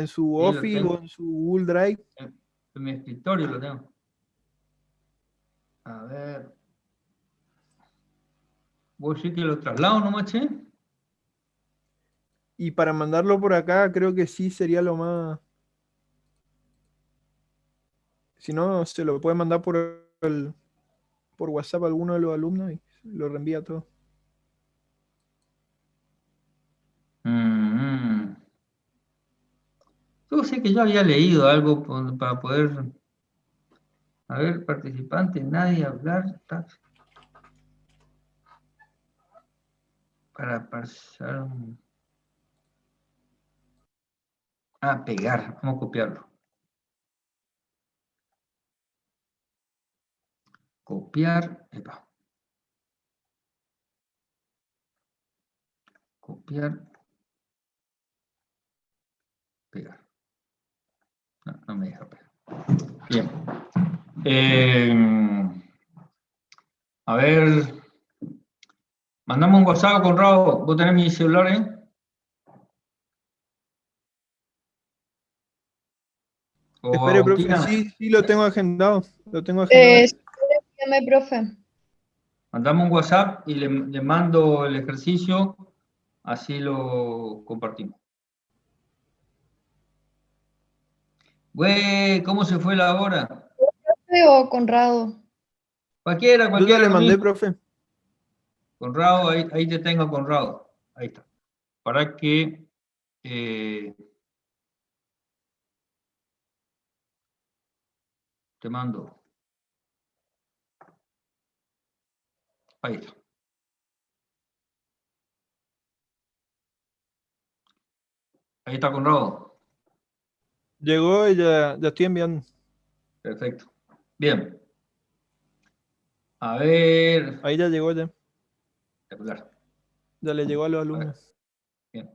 su Sí, lo Office tengo. o en su Google Drive. En mi escritorio lo tengo. A ver. ¿Vos sí que lo traslado nomás, che? Y para mandarlo por acá, creo que sí sería lo más. Si no, se lo puede mandar por WhatsApp a alguno de los alumnos y lo reenvía todo. Yo sé que yo había leído algo para poder. A ver, participante, nadie hablar. Para pasar. Ah, pegar. Vamos a copiarlo. Copiar. Epa. Copiar. Pegar. No, no me deja pegar. Bien. A ver. Mandamos un WhatsApp, Conrado. ¿Vos tenés mi celular, O Espere, profe, Agustina. sí lo tengo agendado. Lo tengo agendado. Dígame, profe. Mandamos un WhatsApp y le mando el ejercicio, así lo compartimos. Güey, ¿cómo se fue la hora? O Conrado. Cualquiera, Yo ya le lo mandé, mismo. profe. Conrado, ahí te tengo, Conrado. Ahí está. Para que te mando. Ahí está. Ahí está, Conrado. Llegó y ya estoy enviando. Perfecto. Bien. A ver. Ahí ya llegó ya. Espectacular. Ya le llegó a los alumnos. Bien.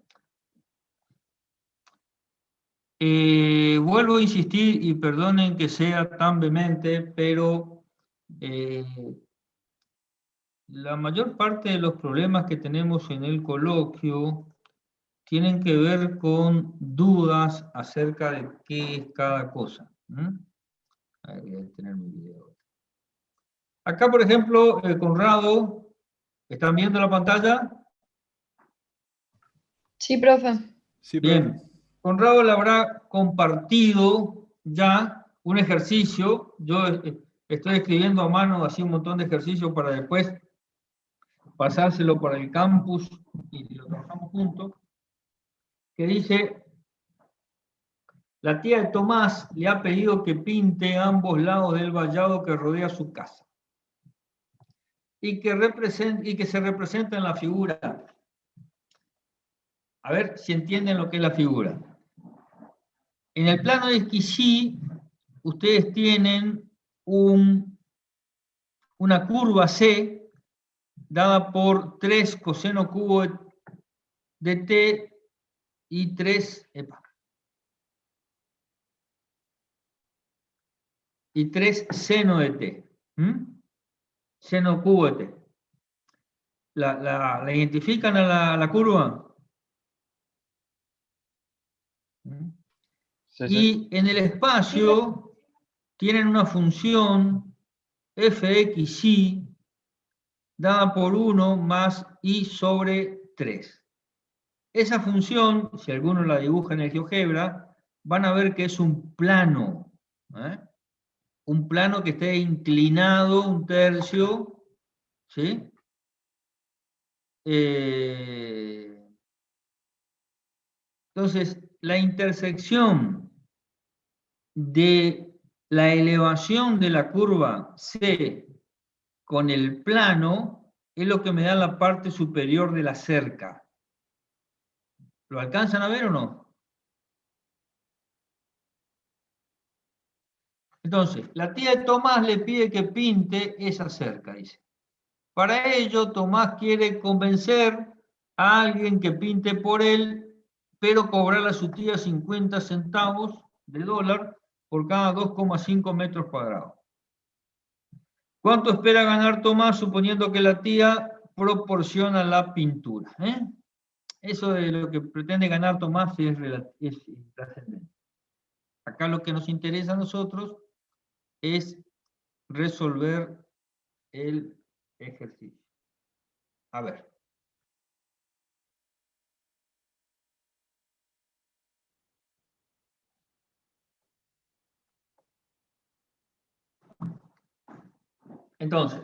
Vuelvo a insistir y perdonen que sea tan vehemente, pero la mayor parte de los problemas que tenemos en el coloquio tienen que ver con dudas acerca de qué es cada cosa. A ver, voy a tener mi video. Acá, por ejemplo, Conrado, ¿están viendo la pantalla? Sí, profe. Sí, profe. Bien. Conrado le habrá compartido ya un ejercicio. Yo estoy escribiendo a mano así un montón de ejercicios para después pasárselo para el campus y lo trabajamos juntos. Que dice, la tía de Tomás le ha pedido que pinte ambos lados del vallado que rodea su casa y que se representa en la figura. A ver si entienden lo que es la figura. En el plano de Esquisí, ustedes tienen una curva C dada por 3 coseno cubo de t y 3 seno de t. Seno cubo de t. ¿La identifican a la curva? Y en el espacio tienen una función fxy dada por 1 más y sobre 3. Esa función, si alguno la dibuja en el GeoGebra, van a ver que es un plano. Un plano que esté inclinado 1/3, ¿sí? Entonces, la intersección de la elevación de la curva C con el plano es lo que me da la parte superior de la cerca. ¿Lo alcanzan a ver o no? Entonces, la tía de Tomás le pide que pinte esa cerca, dice. Para ello, Tomás quiere convencer a alguien que pinte por él, pero cobrarle a su tía 50 centavos de dólar por cada 2,5 metros cuadrados. ¿Cuánto espera ganar Tomás suponiendo que la tía proporciona la pintura? Eso de lo que pretende ganar Tomás es trascendente. Acá lo que nos interesa a nosotros es resolver el ejercicio. A ver. Entonces,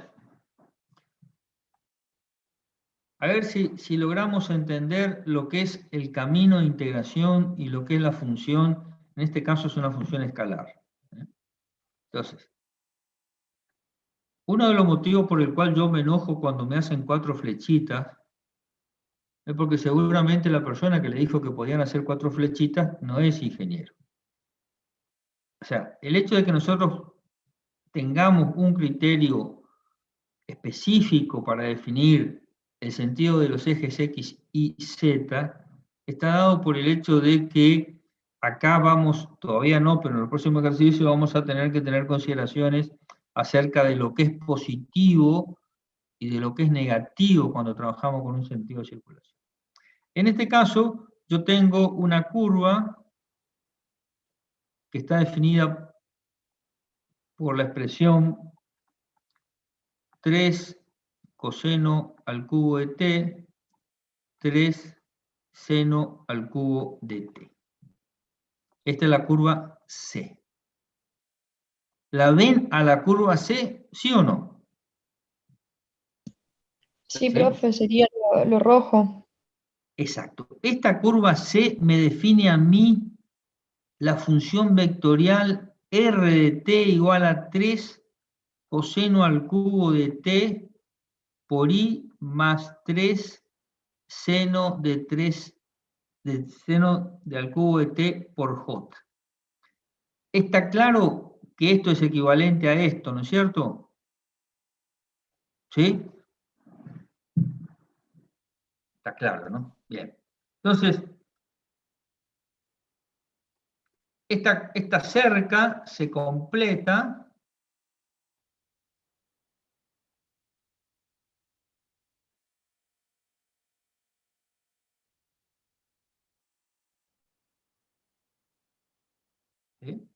a ver si logramos entender lo que es el camino de integración y lo que es la función. En este caso es una función escalar. Entonces, uno de los motivos por el cual yo me enojo cuando me hacen 4 flechitas es porque seguramente la persona que le dijo que podían hacer 4 flechitas no es ingeniero. O sea, el hecho de que nosotros tengamos un criterio específico para definir el sentido de los ejes X y Z está dado por el hecho de que acá vamos, todavía no, pero en el próximo ejercicio vamos a tener que tener consideraciones acerca de lo que es positivo y de lo que es negativo cuando trabajamos con un sentido de circulación. En este caso, yo tengo una curva que está definida por la expresión 3 coseno al cubo de t, 3 seno al cubo de t. Esta es la curva C. ¿La ven a la curva C, sí o no? Sí, profe, sería lo rojo. Exacto. Esta curva C me define a mí la función vectorial r de t igual a 3 coseno al cubo de t por i más 3 seno de 3 de seno de al cubo de t por j. Está claro que esto es equivalente a esto, ¿no es cierto? ¿Sí? Está claro, ¿no? Bien. Entonces, esta cerca se completa ¿sí?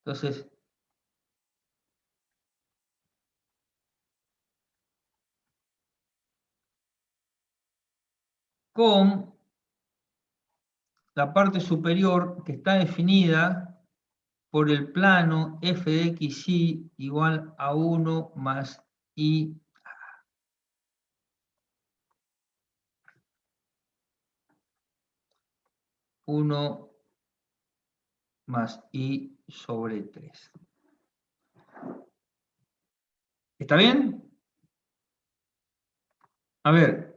Entonces, con la parte superior que está definida por el plano f de x y igual a 1 más i 1 más i sobre 3. ¿Está bien? A ver.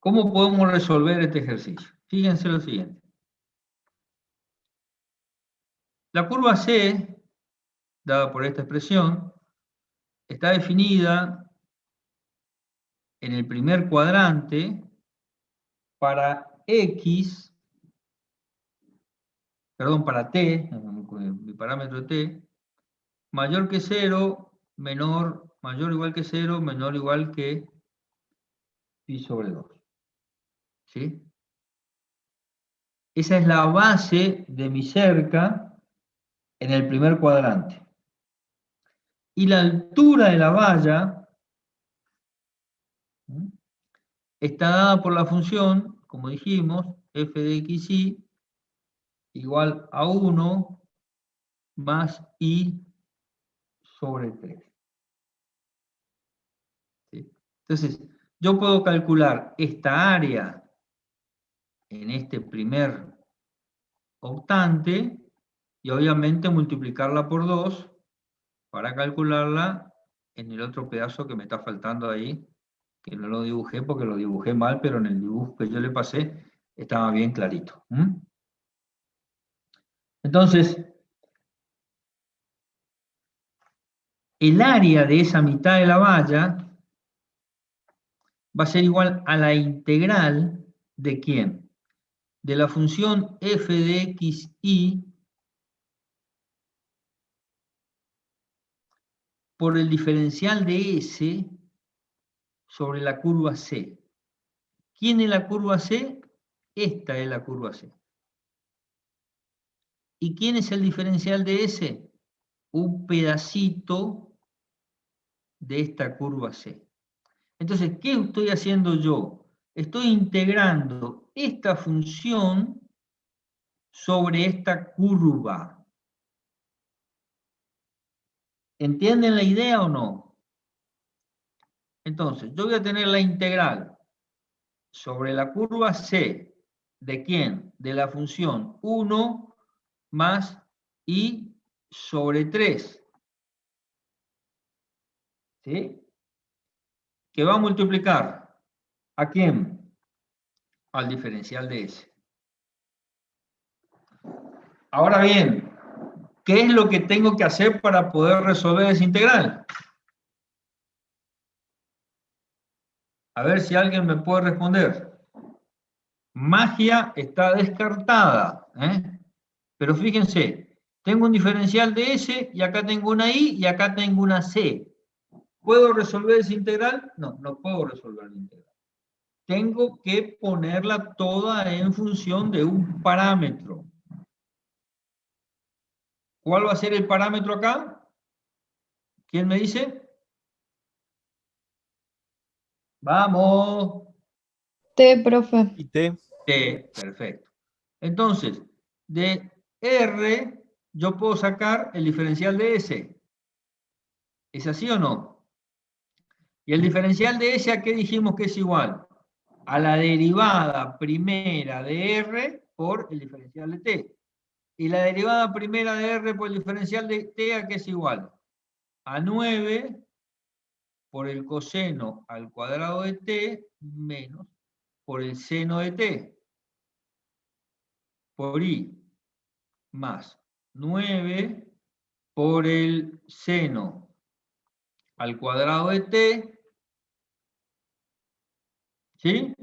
¿Cómo podemos resolver este ejercicio? Fíjense lo siguiente. La curva C, dada por esta expresión, está definida en el primer cuadrante para X, perdón, para T, mi parámetro T, mayor que 0, menor, mayor o igual que 0, menor o igual que pi sobre 2. ¿Sí? Esa es la base de mi cerca en el primer cuadrante. Y la altura de la valla está dada por la función, como dijimos, f de xy igual a 1 más i sobre 3. ¿Sí? Entonces, yo puedo calcular esta área en este primer octante y obviamente multiplicarla por 2 para calcularla en el otro pedazo que me está faltando ahí, que no lo dibujé porque lo dibujé mal, pero en el dibujo que yo le pasé estaba bien clarito. Entonces, el área de esa mitad de la valla va a ser igual a la integral de ¿quién? De la función f de x y por el diferencial de S sobre la curva C. ¿Quién es la curva C? Esta es la curva C. ¿Y quién es el diferencial de S? Un pedacito de esta curva C. Entonces, ¿qué estoy haciendo yo? Estoy integrando esta función sobre esta curva. ¿Entienden la idea o no? Entonces, yo voy a tener la integral sobre la curva C. ¿De quién? De la función 1 más i sobre 3. ¿Sí? Que va a multiplicar ¿a quién? Al diferencial de S. Ahora bien, ¿qué es lo que tengo que hacer para poder resolver esa integral? A ver si alguien me puede responder. Magia está descartada, pero fíjense, tengo un diferencial de S y acá tengo una I y acá tengo una C. ¿Puedo resolver esa integral? No, no puedo resolver la integral. Tengo que ponerla toda en función de un parámetro. ¿Cuál va a ser el parámetro acá? ¿Quién me dice? Vamos. T, profe. Y T. T, perfecto. Entonces, de R yo puedo sacar el diferencial de S. ¿Es así o no? Y el diferencial de S, ¿a qué dijimos que es igual? A la derivada primera de R por el diferencial de T. Y la derivada primera de R por el diferencial de T, ¿a qué es igual? A 9 por el coseno al cuadrado de T menos por el seno de T. Por I más 9 por el seno al cuadrado de T, ¿sí?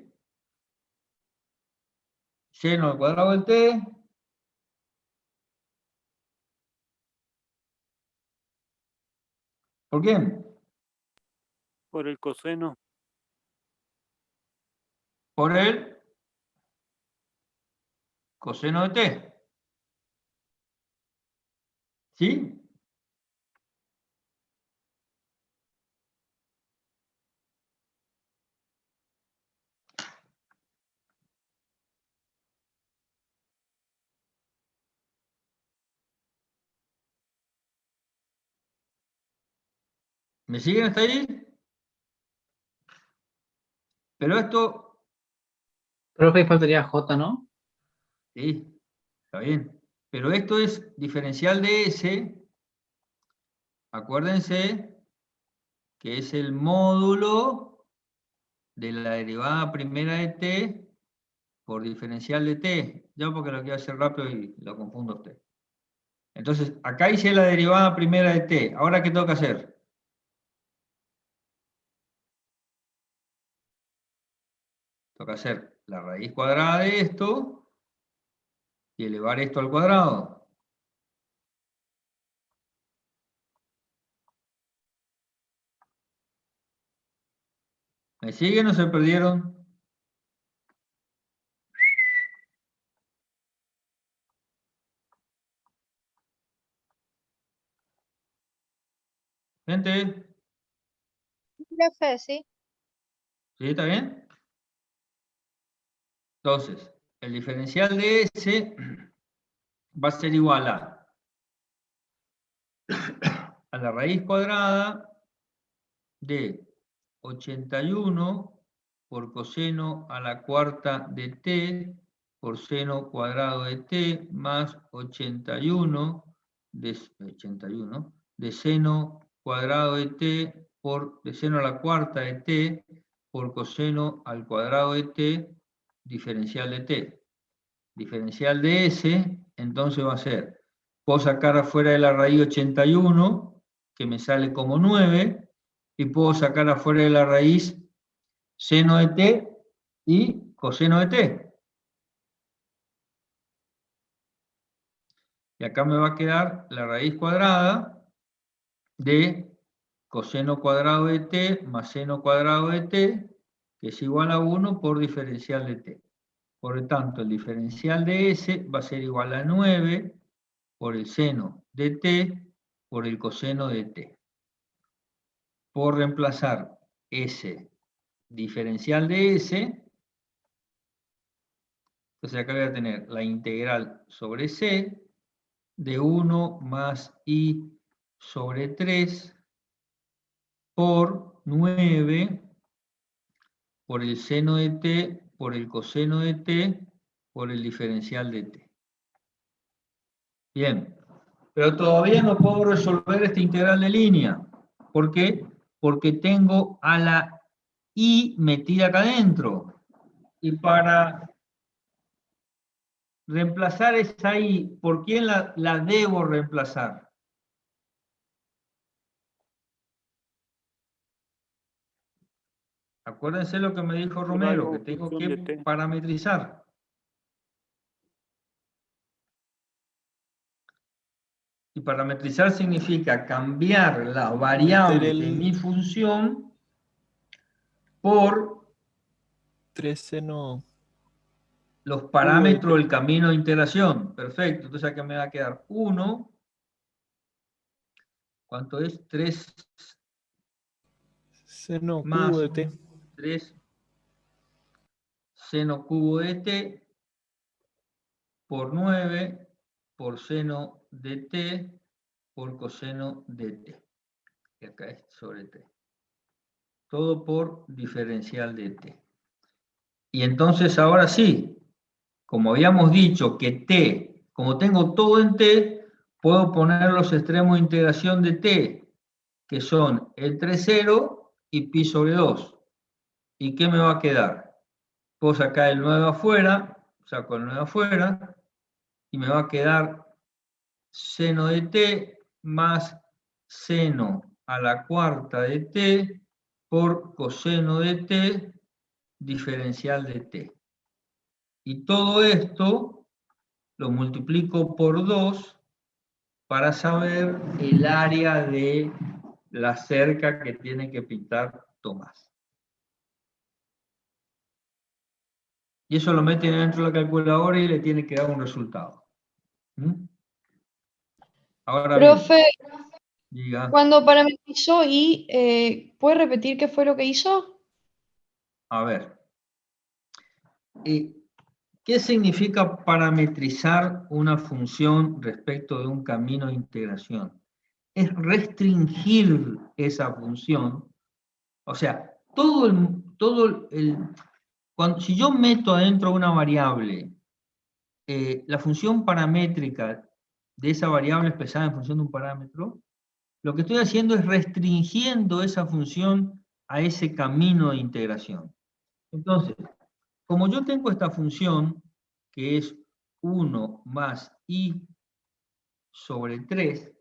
Seno al cuadrado de T, ¿por qué? Por el coseno. Por el coseno de T, ¿sí? ¿Me siguen hasta ahí? Pero esto, Profe, faltaría J, ¿no? sí, está bien. Pero esto es diferencial de S, acuérdense que es el módulo de la derivada primera de T por diferencial de T. Ya porque lo quiero hacer rápido y lo confundo a usted. Entonces, acá hice la derivada primera de T. ¿Ahora qué tengo que hacer? Tengo que hacer la raíz cuadrada de esto y elevar esto al cuadrado. ¿Me siguen o se perdieron? Gente, Profe, sí. ¿sí? ¿Está bien? Entonces, el diferencial de S va a ser igual a la raíz cuadrada de 81 por coseno a la cuarta de T por seno cuadrado de T más 81 de 81 de seno cuadrado de t de seno a la cuarta de t por coseno al cuadrado de t diferencial de t. Diferencial de s, entonces va a ser, puedo sacar afuera de la raíz 81, que me sale como 9, y puedo sacar afuera de la raíz seno de t y coseno de t. Y acá me va a quedar la raíz cuadrada de coseno cuadrado de t más seno cuadrado de t, que es igual a 1 por diferencial de t. Por lo tanto, el diferencial de s va a ser igual a 9 por el seno de t por el coseno de t. Por reemplazar s diferencial de s, entonces acá voy a tener la integral sobre c de 1 más i sobre 3 por 9 por el seno de t por el coseno de t por el diferencial de t. Bien, pero todavía no puedo resolver esta integral de línea. ¿Por qué? Porque tengo a la i metida acá adentro. Y para reemplazar esa i, ¿por quién la debo reemplazar? Acuérdense lo que me dijo Romero, que tengo que parametrizar. Y parametrizar significa cambiar la variable de mi función por 3 seno. los parámetros del camino de integración. Perfecto. Entonces acá me va a quedar 1. ¿Cuánto es? 3 Seno más cubo de t. 3 seno cubo de t por 9 por seno de t por coseno de t. Y acá es sobre t. Todo por diferencial de t. Y entonces ahora sí, como habíamos dicho que t, como tengo todo en t, puedo poner los extremos de integración de t, que son el 3,0 y pi sobre 2. ¿Y qué me va a quedar? Puedo sacar el 9 afuera, saco el 9 afuera, y me va a quedar seno de t más seno a la cuarta de t por coseno de t diferencial de t. Y todo esto lo multiplico por 2 para saber el área de la cerca que tiene que pintar Tomás. Y eso lo meten dentro de la calculadora y le tiene que dar un resultado. Ahora Profe, bien, diga, cuando parametrizó ¿puede repetir qué fue lo que hizo? a ver. ¿Qué significa parametrizar una función respecto de un camino de integración? Es restringir esa función. O sea, si yo meto adentro una variable, la función paramétrica de esa variable expresada en función de un parámetro, lo que estoy haciendo es restringiendo esa función a ese camino de integración. Entonces, como yo tengo esta función, que es 1 más i sobre 3,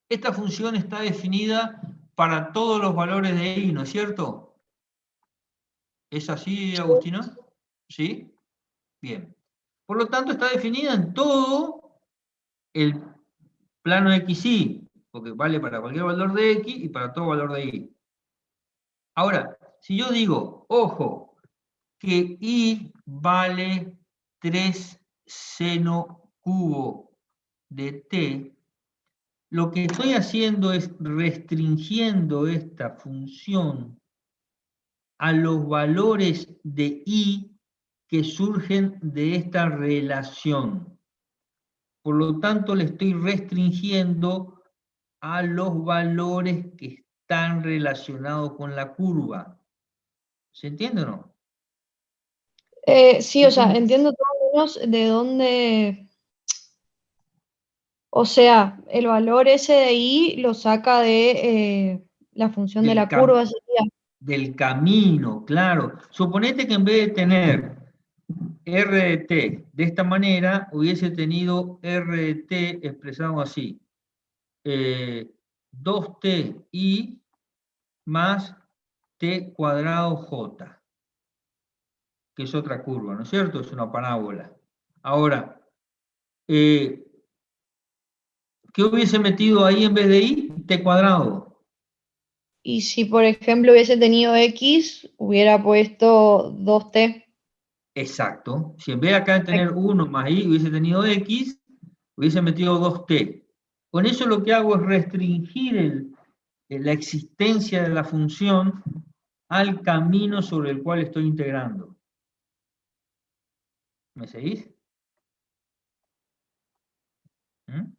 esta función está definida para todos los valores de i, ¿no es cierto? ¿Es así, Agustina? ¿Sí? Bien. Por lo tanto, está definida en todo el plano xy, porque vale para cualquier valor de x y para todo valor de y. Ahora, si yo digo, ojo, que y vale 3 seno cubo de t, lo que estoy haciendo es restringiendo esta función a los valores de y que surgen de esta relación. Por lo tanto, le estoy restringiendo a los valores que están relacionados con la curva. ¿Se entiende o no? Sí, o sea, entiendo todo menos de dónde, O sea, el valor ese de I lo saca de la función de Del la cam- curva, sería. Del camino, claro. Suponete que en vez de tener R de t de esta manera, hubiese tenido R de t expresado así. 2ti más t cuadrado j, que es otra curva, ¿no es cierto? Es una parábola. Ahora, ¿qué hubiese metido ahí en vez de i? T cuadrado. Y si, por ejemplo, hubiese tenido X, hubiera puesto 2t. Exacto. Si en vez de acá de tener 1 más i hubiese tenido x, hubiese metido 2t. Con eso lo que hago es restringir la existencia de la función al camino sobre el cual estoy integrando. ¿Me seguís? ¿Mm?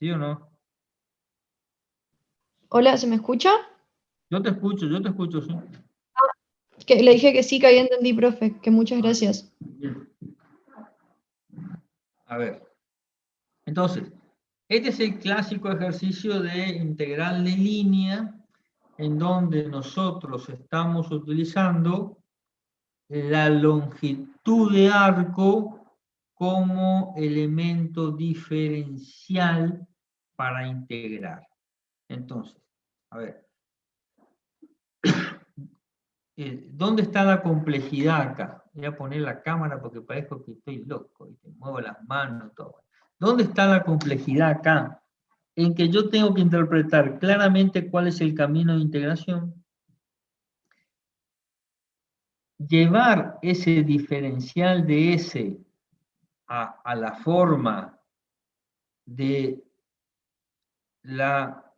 ¿Sí o no? Hola, ¿se me escucha? Yo te escucho, sí. Que le dije que sí, que ahí entendí, profe, que muchas gracias. Bien. A ver. Entonces, este es el clásico ejercicio de integral de línea, en donde nosotros estamos utilizando la longitud de arco como elemento diferencial para integrar. Entonces, a ver, ¿dónde está la complejidad acá? Voy a poner la cámara porque parezco que estoy loco y te muevo las manos, todo. ¿Dónde está la complejidad acá? En que yo tengo que interpretar claramente cuál es el camino de integración, llevar ese diferencial de S a la forma de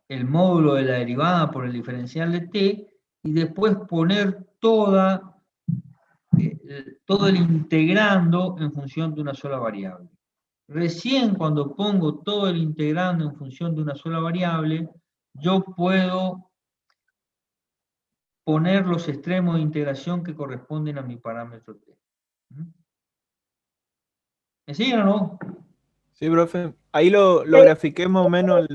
el módulo de la derivada por el diferencial de t, y después poner todo el integrando en función de una sola variable. Recién cuando pongo todo el integrando en función de una sola variable, yo puedo poner los extremos de integración que corresponden a mi parámetro t. ¿Me siguen o no? Sí, profe. Ahí lo grafiqué más o menos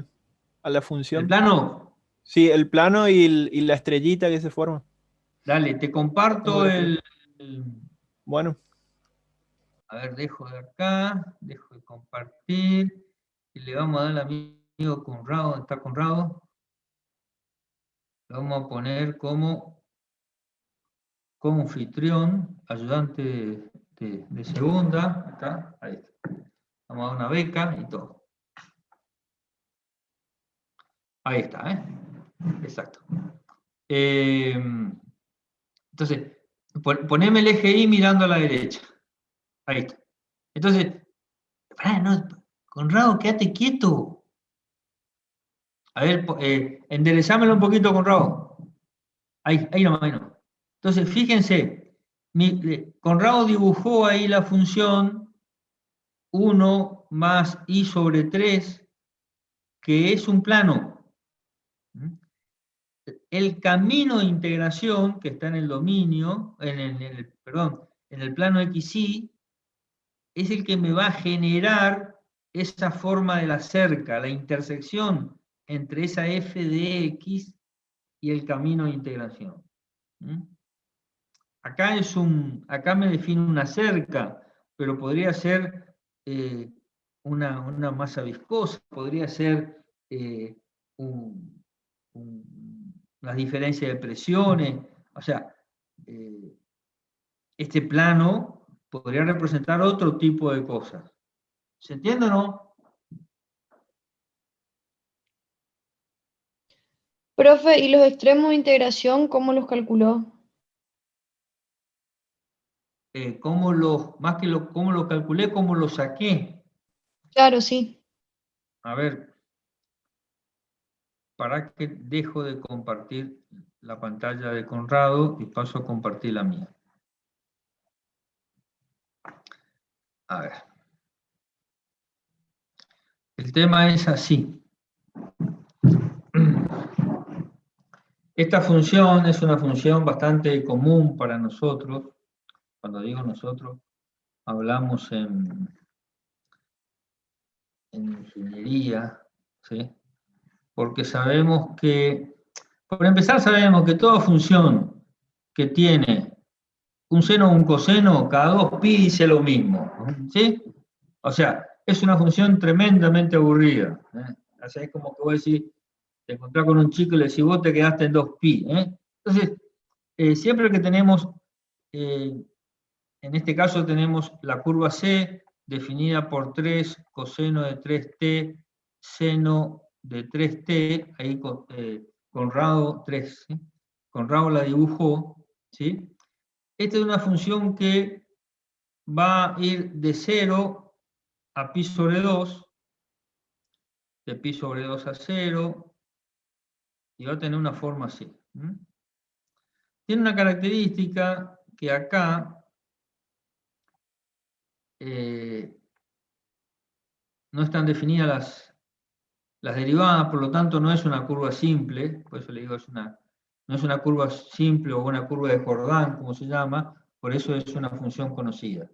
a la ¿El función. plano? Sí, el plano y la estrellita que se forma. Dale, te Lo comparto grafiqué. el... Bueno, A ver, dejo de acá, dejo de compartir, y le vamos a dar al amigo Conrado, ¿dónde está Conrado? Lo vamos a poner como anfitrión, ayudante de segunda, acá, ahí está. Vamos a dar una beca y todo. Ahí está, ¿eh? Exacto. Entonces, poneme el eje Y mirando a la derecha. Ahí está. Entonces, no, Conrado, quédate quieto. A ver, enderezámelo un poquito, Conrado. Ahí nomás, ahí nomás. Entonces, fíjense, Conrado dibujó ahí la función 1 más i sobre 3, que es un plano. El camino de integración que está en el dominio, en el plano XY, es el que me va a generar esa forma de la cerca, la intersección entre esa f de x y el camino de integración. Acá me define una cerca, pero podría ser una masa viscosa, podría ser una diferencia de presiones, o sea, este plano podría representar otro tipo de cosas. ¿Se entiende o no? Profe, ¿y los extremos de integración cómo los calculó? ¿Cómo lo calculé, cómo lo saqué? Claro, sí. A ver, para que dejo de compartir la pantalla de Conrado y paso a compartir la mía. A ver. El tema es así. Esta función es una función bastante común para nosotros. Cuando digo nosotros, hablamos en en ingeniería, ¿sí? Porque sabemos que, por empezar, sabemos que toda función que tiene un seno o un coseno, cada 2 pi dice lo mismo, ¿sí? O sea, es una función tremendamente aburrida. O sea, es como que vos decís, te encontrás con un chico y le decís, vos te quedaste en 2 pi. Entonces, siempre que tenemos, en este caso tenemos la curva C definida por 3 coseno de 3t, seno de 3t, ahí Conrado 3, ¿sí? Conrado la dibujó, ¿sí? Esta es una función que va a ir de 0 a pi sobre 2, de pi sobre 2 a 0, y va a tener una forma así. Tiene una característica que acá no están definidas las derivadas, por lo tanto no es una curva simple, por eso le digo, no es una curva simple o una curva de Jordan, como se llama, por eso es una función conocida.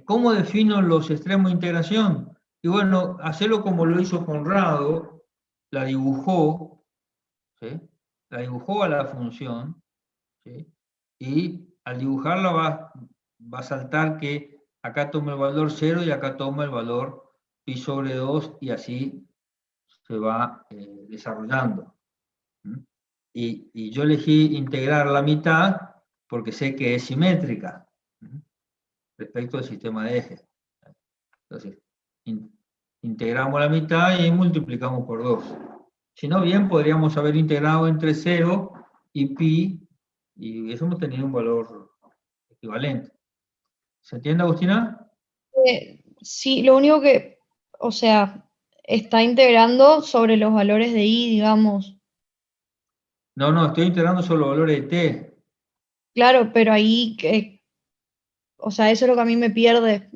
¿Cómo defino los extremos de integración? Y bueno, hacerlo como lo hizo Conrado, la dibujó, ¿sí? La dibujó a la función, ¿sí? Y al dibujarla va a saltar que acá toma el valor 0 y acá toma el valor pi sobre 2 y así se va desarrollando. Y yo elegí integrar la mitad porque sé que es simétrica respecto al sistema de ejes. Entonces, integramos la mitad y multiplicamos por 2. Si no, bien podríamos haber integrado entre 0 y pi, y eso hemos tenido un valor equivalente. ¿Se entiende, Agustina? Sí, lo único que, o sea, está integrando sobre los valores de i, digamos. No, estoy integrando solo los valores de t. Claro, pero ahí, o sea, eso es lo que a mí me pierde.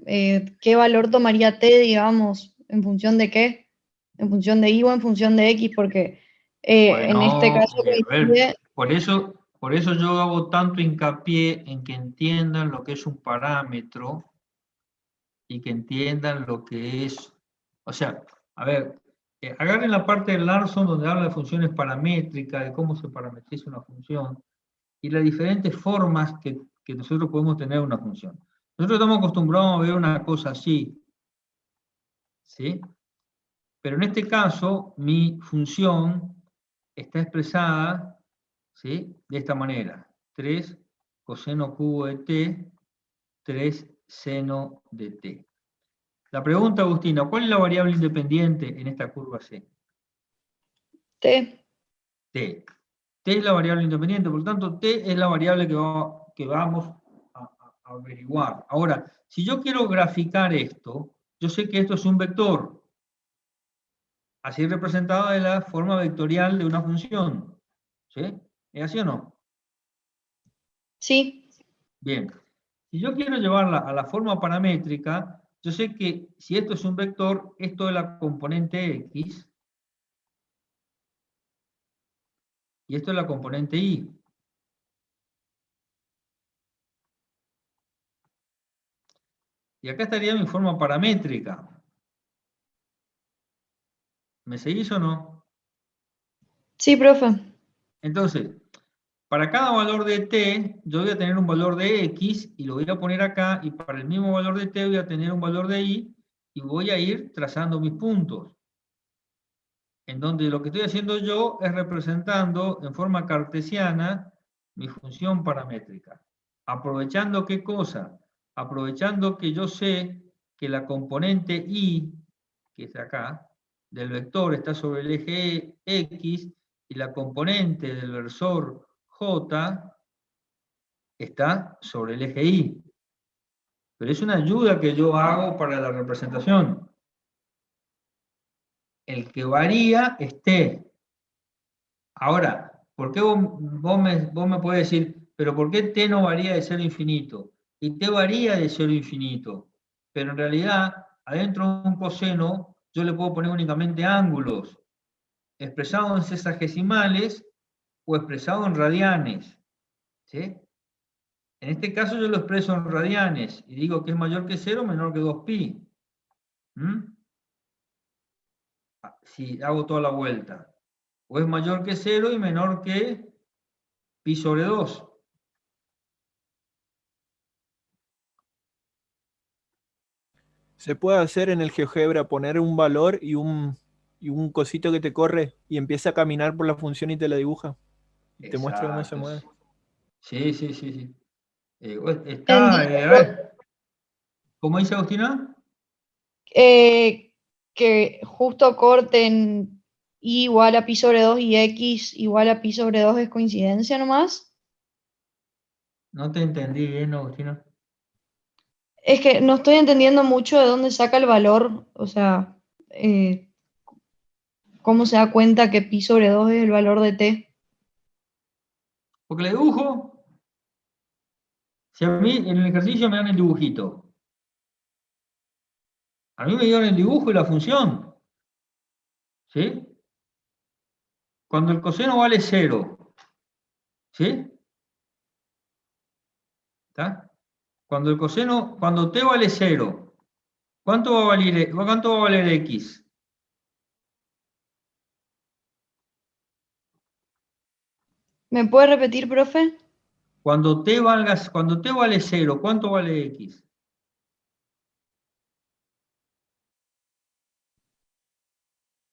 ¿Qué valor tomaría t, digamos? ¿En función de qué? ¿En función de i o en función de x? Porque en este Bueno, caso a ver, coincide. por eso yo hago tanto hincapié en que entiendan lo que es un parámetro y que entiendan lo que es, o sea, a ver, agarren la parte de Larson donde habla de funciones paramétricas, de cómo se parametriza una función, y las diferentes formas que nosotros podemos tener una función. Nosotros estamos acostumbrados a ver una cosa así, ¿sí? Pero en este caso, mi función está expresada, ¿sí? De esta manera. 3 coseno cubo de t, 3 seno de t. La pregunta, Agustina, ¿cuál es la variable independiente en esta curva C? T. T. T es la variable independiente, por lo tanto, T es la variable que vamos a averiguar. Ahora, si yo quiero graficar esto, yo sé que esto es un vector, así representado de la forma vectorial de una función. ¿Sí? ¿Es así o no? Sí. Bien. Si yo quiero llevarla a la forma paramétrica, yo sé que si esto es un vector, esto es la componente X, y esto es la componente Y. Y acá estaría mi forma paramétrica. ¿Me seguís o no? Sí, profe. Entonces, para cada valor de t, yo voy a tener un valor de x y lo voy a poner acá, y para el mismo valor de t voy a tener un valor de y, y voy a ir trazando mis puntos. En donde lo que estoy haciendo yo es representando en forma cartesiana mi función paramétrica. ¿Aprovechando qué cosa? Aprovechando que yo sé que la componente y, que es acá, del vector está sobre el eje x, y la componente del versor j está sobre el eje y. Pero es una ayuda que yo hago para la representación. El que varía es t. Ahora, ¿por qué vos me podés decir, pero por qué t no varía de 0 a infinito? Y t varía de 0 a infinito. Pero en realidad, adentro de un coseno, yo le puedo poner únicamente ángulos, expresados en sexagesimales o expresados en radianes. ¿Sí? En este caso yo lo expreso en radianes y digo que es mayor que 0 o menor que 2pi. si hago toda la vuelta. O es mayor que 0 y menor que pi sobre 2. Se puede hacer en el GeoGebra poner un valor y un cosito que te corre y empieza a caminar por la función y te la dibuja. Y te muestra cómo se mueve. Sí, sí, sí, sí. Entendí, A ver, ¿cómo dice Agustina? que justo corten y igual a pi sobre 2 y x igual a pi sobre 2 es coincidencia nomás. No te entendí bien, Agustina. Es que no estoy entendiendo mucho de dónde saca el valor, o sea, cómo se da cuenta que pi sobre 2 es el valor de t. Porque le dibujo. Si a mí en el ejercicio me dan el dibujito. A mí me dieron el dibujo y la función. ¿Sí? Cuando el coseno vale 0. ¿Sí? ¿Está? Cuando t vale 0, ¿cuánto va a valer x? ¿Me puede repetir, profe? Cuando t vale 0, ¿cuánto vale x?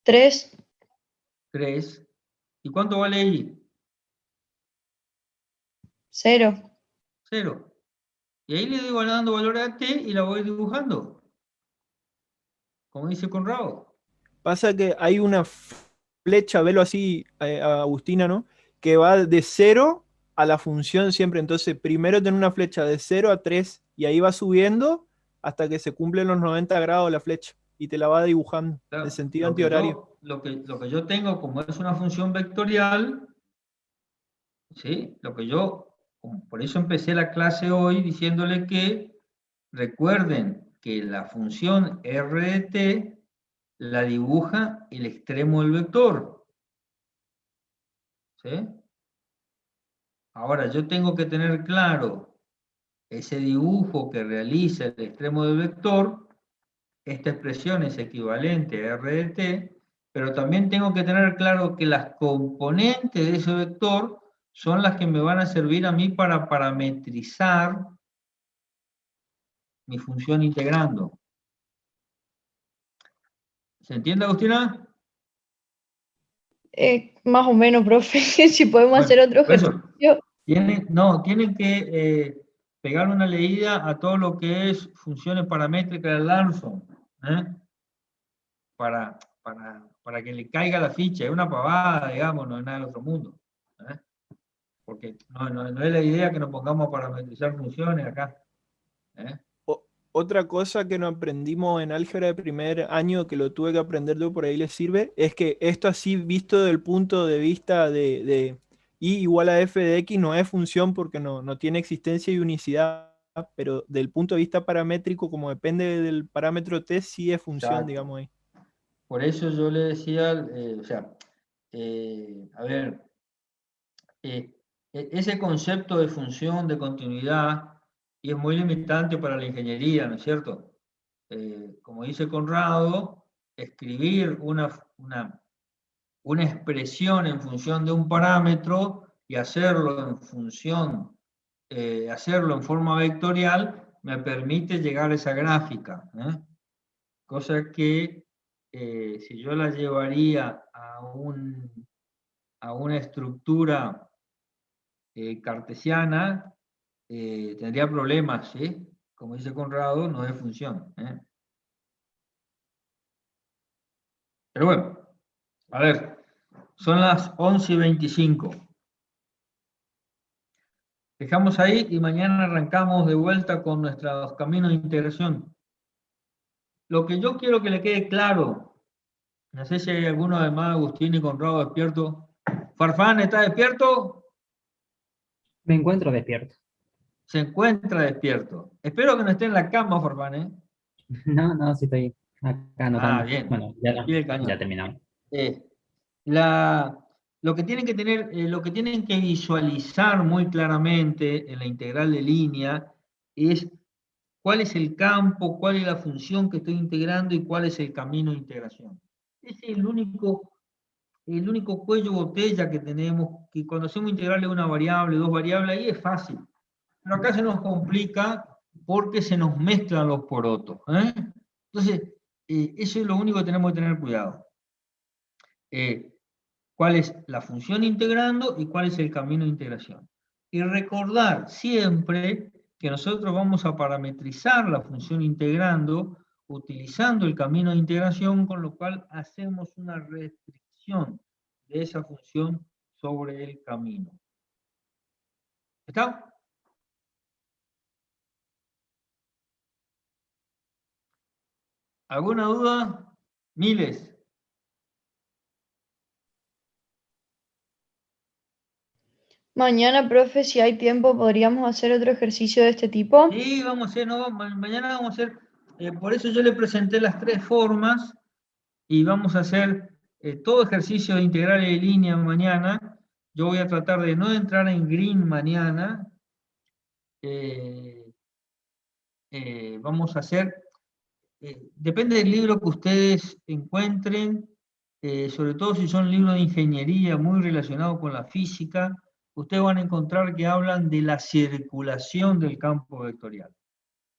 3, 3. ¿Y cuánto vale y? 0. 0. Y ahí le doy dando valor a t y la voy dibujando. Como dice Conrado. Pasa que hay una flecha, velo así, Agustina, ¿no? Que va de 0 a la función siempre. Entonces, primero tiene una flecha de 0 a 3 y ahí va subiendo hasta que se cumplen los 90 grados la flecha y te la va dibujando Claro, en sentido antihorario. lo que yo tengo, como es una función vectorial, ¿sí? Por eso empecé la clase hoy diciéndole que recuerden que la función r de t la dibuja el extremo del vector. ¿Sí? Ahora, yo tengo que tener claro ese dibujo que realiza el extremo del vector. Esta expresión es equivalente a r de t, pero también tengo que tener claro que las componentes de ese vector son las que me van a servir a mí para parametrizar mi función integrando. ¿Se entiende, Agustina? Más o menos, profe, si podemos Bueno, hacer otro por eso, ejercicio. tienen que pegar una leída a todo lo que es funciones paramétricas de Larson, ¿eh? Para que le caiga la ficha. Es una pavada, digamos, no es nada del otro mundo. ¿Eh? Porque no es la idea que nos pongamos a parametrizar funciones acá. ¿Eh? Otra cosa que no aprendimos en álgebra de primer año, que lo tuve que aprender yo, por ahí les sirve, es que esto así visto desde el punto de vista de y igual a f de x no es función porque no tiene existencia y unicidad, pero del punto de vista paramétrico, como depende del parámetro t, sí es función, Exacto. digamos ahí. Por eso yo le decía, a ver, ese concepto de función, de continuidad, y es muy limitante para la ingeniería, ¿no es cierto? Como dice Conrado, escribir una expresión en función de un parámetro y hacerlo en función, hacerlo en forma vectorial, me permite llegar a esa gráfica. Cosa que si yo la llevaría a una estructura cartesiana, tendría problemas, ¿sí? Como dice Conrado, no es función. Pero bueno, a ver, son las 11:25. Dejamos ahí y mañana arrancamos de vuelta con nuestros caminos de integración. Lo que yo quiero que le quede claro, no sé si hay alguno además, Agustín y Conrado despierto. Farfán, ¿está despierto? Me encuentro despierto. Se encuentra despierto. Espero que no esté en la cama, Farfán, ¿eh? No, sí estoy acá anotando. Bien. Bueno, Al pie del cañón. ya terminamos. Lo que tienen que tener, lo que tienen que visualizar muy claramente en la integral de línea es cuál es el campo, cuál es la función que estoy integrando y cuál es el camino de integración. es el único cuello botella que tenemos, que cuando hacemos integrales de una variable, dos variables, ahí es fácil. Pero acá se nos complica porque se nos mezclan los porotos. Entonces, eso es lo único que tenemos que tener cuidado. ¿Cuál es la función integrando y cuál es el camino de integración? Y recordar siempre que nosotros vamos a parametrizar la función integrando utilizando el camino de integración, con lo cual hacemos una restricción de esa función sobre el camino. ¿Está? ¿Alguna duda? Miles. Mañana, profe, si hay tiempo, podríamos hacer otro ejercicio de este tipo. Sí, vamos a hacer, no, mañana vamos a hacer, por eso yo le presenté las 3 formas y vamos a hacer todo ejercicio de integrales de línea mañana. Yo voy a tratar de no entrar en green mañana. Vamos a hacer, depende del libro que ustedes encuentren, sobre todo si son libros de ingeniería muy relacionados con la física, ustedes van a encontrar que hablan de la circulación del campo vectorial.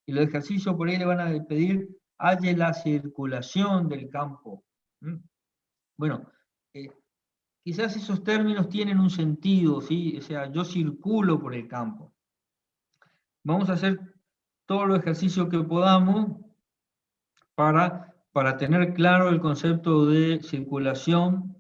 Y los ejercicios por ahí le van a pedir, halle la circulación del campo. Bueno, quizás esos términos tienen un sentido, ¿sí? O sea, yo circulo por el campo. Vamos a hacer todos los ejercicios que podamos para tener claro el concepto de circulación